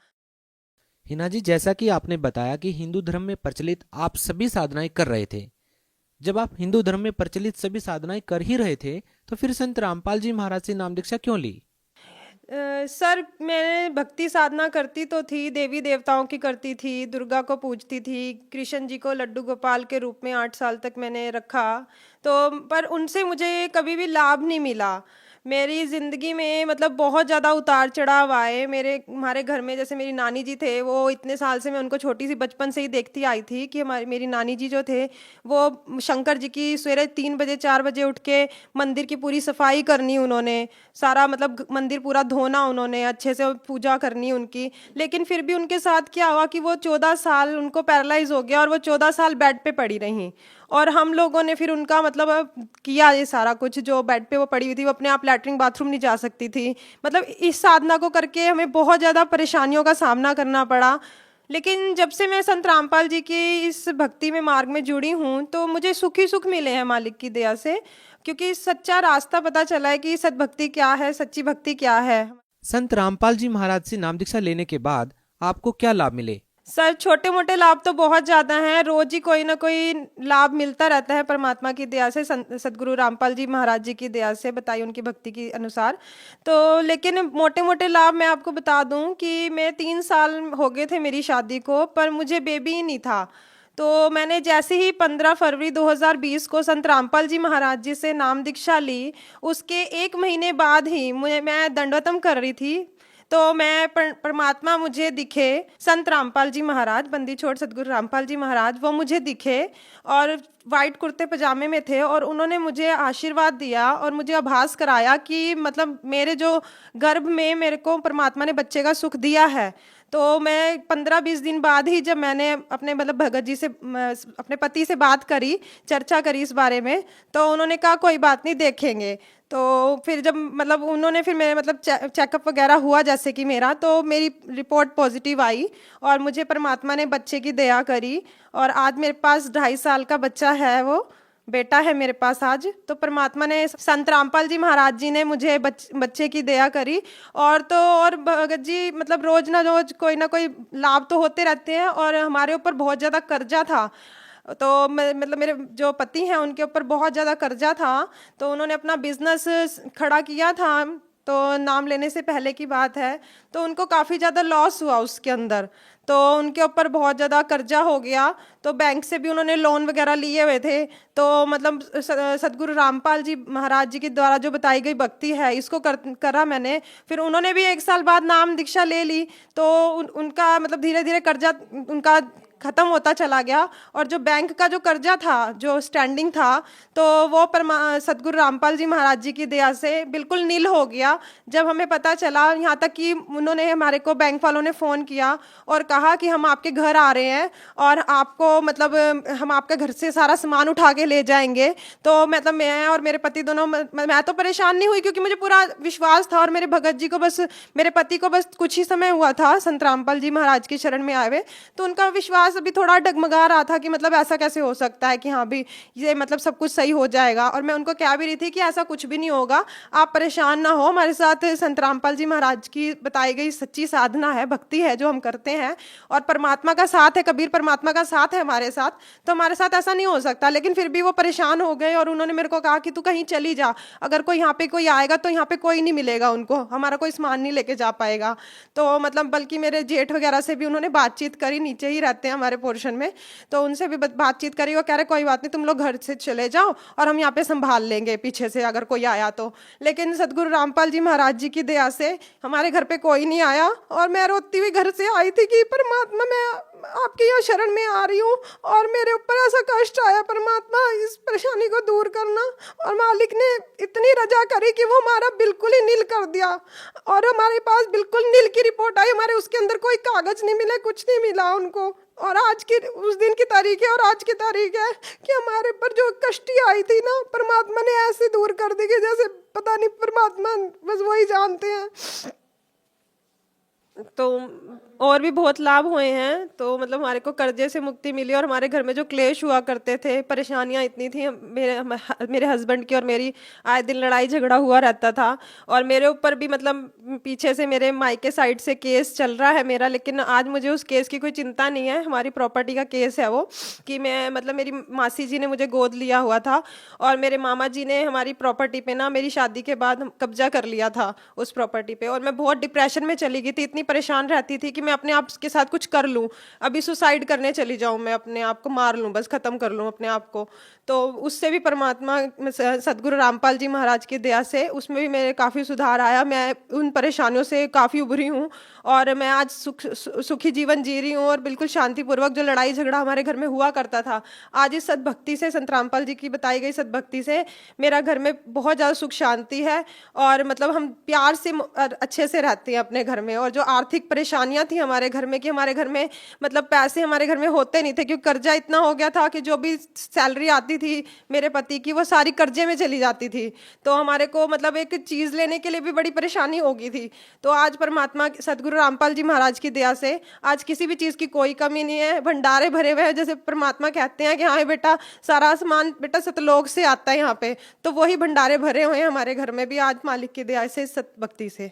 हिना जी, जैसा कि आपने बताया कि हिंदू धर्म में प्रचलित आप सभी साधनाएं कर रहे थे, जब आप हिंदू धर्म में प्रचलित सभी साधनाएं कर ही रहे थे तो फिर संत रामपाल जी महाराज से नाम दीक्षा क्यों ली? सर, मैं भक्ति साधना करती तो थी, देवी देवताओं की करती थी, दुर्गा को पूजती थी, कृष्ण जी को लड्डू गोपाल के रूप में 8 साल तक मैंने रखा, तो पर उनसे मुझे कभी भी लाभ नहीं मिला। मेरी ज़िंदगी में मतलब बहुत ज़्यादा उतार चढ़ाव आए। हमारे घर में जैसे मेरी नानी जी थे, वो इतने साल से मैं उनको छोटी सी बचपन से ही देखती आई थी कि मेरी नानी जी जो थे वो शंकर जी की सवेरे 3 बजे 4 बजे उठ के मंदिर की पूरी सफाई करनी, उन्होंने सारा मतलब मंदिर पूरा धोना, उन्होंने अच्छे से पूजा करनी उनकी। लेकिन फिर भी उनके साथ क्या हुआ कि वो 14 साल उनको पैरालाइज हो गया और वो 14 साल बेड पे पड़ी रहीं। और हम लोगों ने फिर उनका मतलब किया ये सारा कुछ, जो बेड पे वो पड़ी हुई थी, वो अपने आप लैट्रिन बाथरूम नहीं जा सकती थी। मतलब इस साधना को करके हमें बहुत ज़्यादा परेशानियों का सामना करना पड़ा। लेकिन जब से मैं संत रामपाल जी की इस भक्ति में मार्ग में जुड़ी हूँ तो मुझे सुख ही सुख मिले हैं मालिक की दया से, क्योंकि सच्चा रास्ता पता चला है कि सद्भक्ति क्या है, सच्ची भक्ति क्या है। संत रामपाल जी महाराज से नाम दीक्षा लेने के बाद आपको क्या लाभ मिले? सर, छोटे मोटे लाभ तो बहुत ज़्यादा हैं, रोज ही कोई ना कोई लाभ मिलता रहता है परमात्मा की दया से, सदगुरु रामपाल जी महाराज जी की दया से, बताई उनकी भक्ति के अनुसार। तो लेकिन मोटे मोटे लाभ मैं आपको बता दूं कि मैं 3 साल हो गए थे मेरी शादी को, पर मुझे बेबी ही नहीं था। तो मैंने जैसे ही 15 फरवरी 2020 को संत रामपाल जी महाराज जी से नाम दीक्षा ली, उसके 1 महीने बाद ही मैं दंडवतम कर रही थी, तो मैं परमात्मा मुझे दिखे, संत रामपाल जी महाराज, बंदी छोड़ सदगुरु रामपाल जी महाराज, वो मुझे दिखे और वाइट कुर्ते पजामे में थे और उन्होंने मुझे आशीर्वाद दिया और मुझे आभास कराया कि मतलब मेरे जो गर्भ में मेरे को परमात्मा ने बच्चे का सुख दिया है। तो मैं 15-20 दिन बाद ही जब मैंने अपने मतलब भगत जी से, अपने पति से बात करी, चर्चा करी इस बारे में, तो उन्होंने कहा कोई बात नहीं, देखेंगे। तो फिर जब मतलब उन्होंने फिर मेरे मतलब चेकअप वगैरह हुआ जैसे कि मेरा, तो मेरी रिपोर्ट पॉजिटिव आई और मुझे परमात्मा ने बच्चे की दया करी और आज मेरे पास 2.5 साल का बच्चा है, वो बेटा है मेरे पास आज। तो परमात्मा ने, संत रामपाल जी महाराज जी ने मुझे बच्चे की दया करी। और तो और भगत जी मतलब रोज ना रोज कोई ना कोई लाभ तो होते रहते हैं और हमारे ऊपर बहुत ज़्यादा कर्जा था। तो मतलब मेरे जो पति हैं उनके ऊपर बहुत ज़्यादा कर्जा था, तो उन्होंने अपना बिजनेस खड़ा किया था तो नाम लेने से पहले की बात है, तो उनको काफ़ी ज़्यादा लॉस हुआ उसके अंदर, तो उनके ऊपर बहुत ज़्यादा कर्जा हो गया। तो बैंक से भी उन्होंने लोन वगैरह लिए हुए थे। तो मतलब सदगुरु रामपाल जी महाराज जी के द्वारा जो बताई गई भक्ति है, इसको करा मैंने। फिर उन्होंने भी 1 साल बाद नाम दीक्षा ले ली, तो उनका मतलब धीरे धीरे कर्जा उनका ख़त्म होता चला गया। और जो बैंक का जो कर्जा था, जो स्टैंडिंग था, तो वो सदगुरु रामपाल जी महाराज जी की दया से बिल्कुल नील हो गया। जब हमें पता चला, यहाँ तक कि उन्होंने हमारे को बैंक वालों ने फ़ोन किया और कहा कि हम आपके घर आ रहे हैं और आपको मतलब हम आपके घर से सारा सामान उठा के ले जाएंगे। तो मतलब मैं और मेरे पति दोनों, मैं तो परेशान नहीं हुई क्योंकि मुझे पूरा विश्वास था। और मेरे भगत जी को बस, मेरे पति को बस कुछ ही समय हुआ था संत रामपाल जी महाराज की शरण में आए हुए, तो उनका विश्वास अभी थोड़ा डगमगा रहा था कि मतलब ऐसा कैसे हो सकता है कि हाँ भी ये मतलब सब कुछ सही हो जाएगा। और मैं उनको कह भी रही थी कि ऐसा कुछ भी नहीं होगा, आप परेशान ना हो, हमारे साथ संत रामपाल जी महाराज की बताई गई सच्ची साधना है, भक्ति है जो हम करते हैं, और परमात्मा का साथ है, कबीर परमात्मा का साथ है हमारे साथ, तो हमारे साथ ऐसा नहीं हो सकता। लेकिन फिर भी वो परेशान हो गए और उन्होंने मेरे को कहा कि तू कहीं चली जा, अगर कोई यहाँ पे कोई आएगा तो यहाँ पे कोई नहीं मिलेगा, उनको हमारा कोई सामान नहीं लेके जा पाएगा। तो मतलब बल्कि मेरे जेठ वगैरह से भी उन्होंने बातचीत करी, नीचे ही रहते हैं हमारे पोर्शन में, तो उनसे भी बातचीत करी। वो कह रहे कोई बात नहीं, तुम लोग घर से चले जाओ और हम यहाँ पे संभाल लेंगे पीछे से अगर कोई आया तो। लेकिन सदगुरु रामपाल जी महाराज जी की दया से हमारे घर पे कोई नहीं आया। और मैं रोती हुई घर से आई थी कि परमात्मा, मैं आपके यहाँ शरण में आ रही हूँ और मेरे ऊपर ऐसा कष्ट आया, परमात्मा इस परेशानी को दूर करना। और मालिक ने इतनी रजा करी कि वो हमारा बिल्कुल ही नील कर दिया और हमारे पास बिल्कुल नील की रिपोर्ट आई। हमारे उसके अंदर कोई कागज नहीं मिले, कुछ नहीं मिला उनको। और आज की उस दिन की तारीख है और आज की तारीख है कि हमारे पर जो कष्टी आई थी ना, परमात्मा ने ऐसे दूर कर दी कि जैसे पता नहीं, परमात्मा बस वही जानते हैं। तो और भी बहुत लाभ हुए हैं। तो मतलब हमारे को कर्जे से मुक्ति मिली और हमारे घर में जो क्लेश हुआ करते थे, परेशानियां इतनी थी, मेरे हस्बैंड की और मेरी आए दिन लड़ाई झगड़ा हुआ रहता था। और मेरे ऊपर भी मतलब पीछे से मेरे मायके साइड से केस चल रहा है मेरा, लेकिन आज मुझे उस केस की कोई चिंता नहीं है। हमारी प्रॉपर्टी का केस है वो, कि मैं मतलब मेरी मासी जी ने मुझे गोद लिया हुआ था और मेरे मामा जी ने हमारी प्रॉपर्टी पे ना मेरी शादी के बाद कब्जा कर लिया था उस प्रॉपर्टी पे। और मैं बहुत डिप्रेशन में चली गई थी, इतनी परेशान रहती थी कि मैं अपने आप के साथ कुछ कर लूं, अभी सुसाइड करने चली जाऊं, मैं अपने आप को मार लूं, बस खत्म कर लूं अपने आप को। तो उससे भी परमात्मा सदगुरु रामपाल जी महाराज की दया से उसमें भी मेरे काफ़ी सुधार आया। मैं उन परेशानियों से काफ़ी उभरी हूँ और मैं आज सुखी जीवन जी रही हूँ और बिल्कुल शांतिपूर्वक। जो लड़ाई झगड़ा हमारे घर में हुआ करता था, आज इस सद्भक्ति से, संत रामपाल जी की बताई गई सद्भक्ति से मेरा घर में बहुत ज़्यादा सुख शांति है। और मतलब हम प्यार से अच्छे से रहते हैं अपने घर में। और जो आर्थिक परेशानियां थी हमारे घर में, कि हमारे घर में मतलब पैसे हमारे घर में होते नहीं थे, क्योंकि कर्जा इतना हो गया था कि जो भी सैलरी आती थी मेरे पति की, वो सारी कर्जे में चली जाती थी। तो हमारे को मतलब एक चीज़ लेने के लिए भी बड़ी परेशानी हो गई थी। तो आज परमात्मा सदगुरु रामपाल जी महाराज की दया से आज किसी भी चीज़ की कोई कमी नहीं है, भंडारे भरे हुए हैं। जैसे परमात्मा कहते हैं कि हाँ बेटा, सारा सामान बेटा सतलोक से आता है यहाँ पे, तो वही भंडारे भरे हुए हैं हमारे घर में भी आज मालिक की दया से, सतभक्ति से।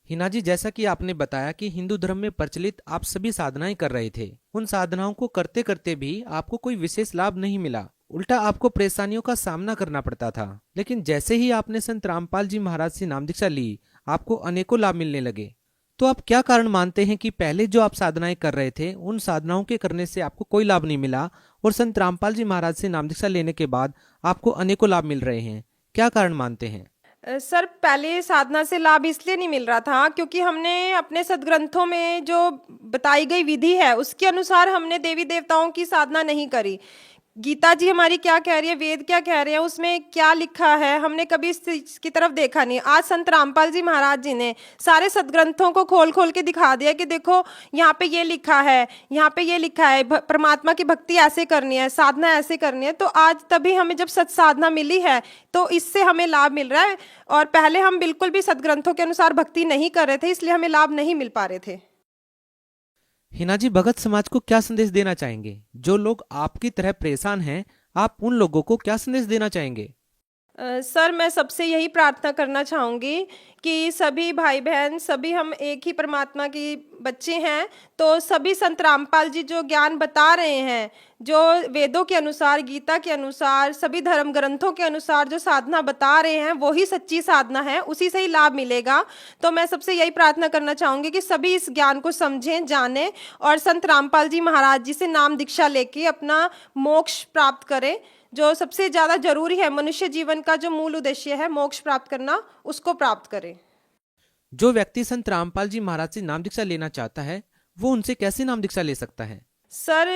हिना जी, जैसा कि आपने बताया कि हिंदू धर्म में प्रचलित आप सभी साधनाएं कर रहे थे, उन साधनाओं को करते करते भी आपको कोई विशेष लाभ नहीं मिला, उल्टा आपको परेशानियों का सामना करना पड़ता था। लेकिन जैसे ही आपने संत रामपाल जी महाराज से नाम दीक्षा ली, आपको अनेकों लाभ मिलने लगे। तो आप क्या कारण मानते हैं कि पहले जो आप साधनाएं कर रहे थे, उन साधनाओं के करने से आपको कोई लाभ नहीं मिला और संत रामपाल जी महाराज से नाम दीक्षा लेने के बाद आपको अनेकों लाभ मिल रहे हैं? क्या कारण मानते हैं? सर, पहले साधना से लाभ इसलिए नहीं मिल रहा था क्योंकि हमने अपने सदग्रंथों में जो बताई गई विधि है उसके अनुसार हमने देवी देवताओं की साधना नहीं करी। गीता जी हमारी क्या कह रही है, वेद क्या कह रहे हैं, उसमें क्या लिखा है, हमने कभी इस चीज की तरफ देखा नहीं। आज संत रामपाल जी महाराज जी ने सारे सदग्रंथों को खोल खोल के दिखा दिया कि देखो यहाँ पे ये लिखा है, यहाँ पे ये लिखा है, परमात्मा की भक्ति ऐसे करनी है, साधना ऐसे करनी है। तो आज तभी हमें जब सत साधना मिली है तो इससे हमें लाभ मिल रहा है। और पहले हम बिल्कुल भी सदग्रंथों के अनुसार भक्ति नहीं कर रहे थे, इसलिए हमें लाभ नहीं मिल पा रहे थे। हिना जी, भगत समाज को क्या संदेश देना चाहेंगे? जो लोग आपकी तरह परेशान हैं, आप उन लोगों को क्या संदेश देना चाहेंगे? सर मैं सबसे यही प्रार्थना करना चाहूँगी कि सभी भाई बहन सभी हम एक ही परमात्मा की बच्चे हैं, तो सभी संत रामपाल जी जो ज्ञान बता रहे हैं, जो वेदों के अनुसार, गीता के अनुसार, सभी धर्म ग्रंथों के अनुसार जो साधना बता रहे हैं वही सच्ची साधना है, उसी से ही लाभ मिलेगा। तो मैं सबसे यही प्रार्थना करना चाहूँगी कि सभी इस ज्ञान को समझें, जानें और संत रामपाल जी महाराज जी से नाम दीक्षा लेके अपना मोक्ष प्राप्त करें। जो सबसे ज़्यादा जरूरी है, मनुष्य जीवन का जो मूल उद्देश्य है मोक्ष प्राप्त करना, उसको प्राप्त करें। जो व्यक्ति संत रामपाल जी महाराज से नाम दीक्षा लेना चाहता है वो उनसे कैसे नाम दीक्षा ले सकता है? सर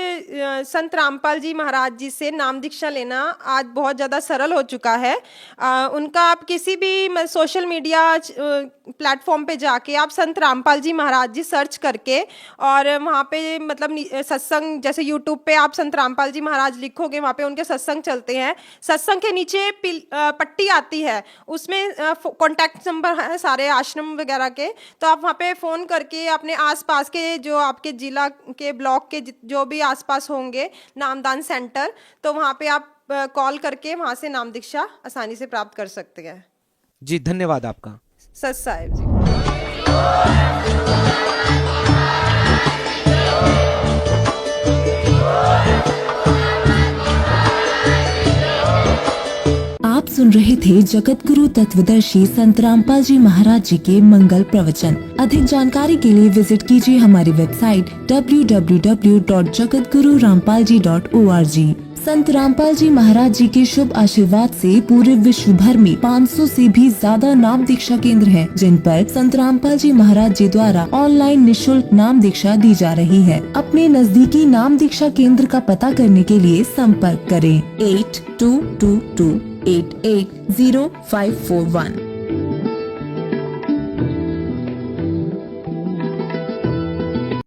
संत रामपाल जी महाराज जी से नाम दीक्षा लेना आज बहुत ज़्यादा सरल हो चुका है। उनका आप किसी भी सोशल मीडिया प्लेटफॉर्म पे जाके आप संत रामपाल जी महाराज जी सर्च करके और वहाँ पे मतलब सत्संग, जैसे यूट्यूब पे आप संत रामपाल जी महाराज लिखोगे वहाँ पे उनके सत्संग चलते हैं। सत्संग के नीचे पट्टी आती है, उसमें कॉन्टैक्ट नंबर है सारे आश्रम वगैरह के, तो आप वहाँ पे फ़ोन करके अपने आसपास के जो आपके जिला के ब्लॉक के जो भी आसपास होंगे नामदान सेंटर, तो वहाँ पे आप कॉल करके वहाँ से नाम दीक्षा आसानी से प्राप्त कर सकते हैं। जी धन्यवाद आपका। सच साहिब जी। आप सुन रहे थे जगत गुरु तत्वदर्शी संत रामपाल जी महाराज जी के मंगल प्रवचन। अधिक जानकारी के लिए विजिट कीजिए हमारी वेबसाइट www.jagatgururampalji.org। संत रामपाल जी महाराज जी के शुभ आशीर्वाद से पूरे विश्व भर में 500 से भी ज्यादा नाम दीक्षा केंद्र हैं, जिन पर संत रामपाल जी महाराज जी द्वारा ऑनलाइन निशुल्क नाम दीक्षा दी जा रही है। अपने नजदीकी नाम दीक्षा केंद्र का पता करने के लिए संपर्क करें 8222880541।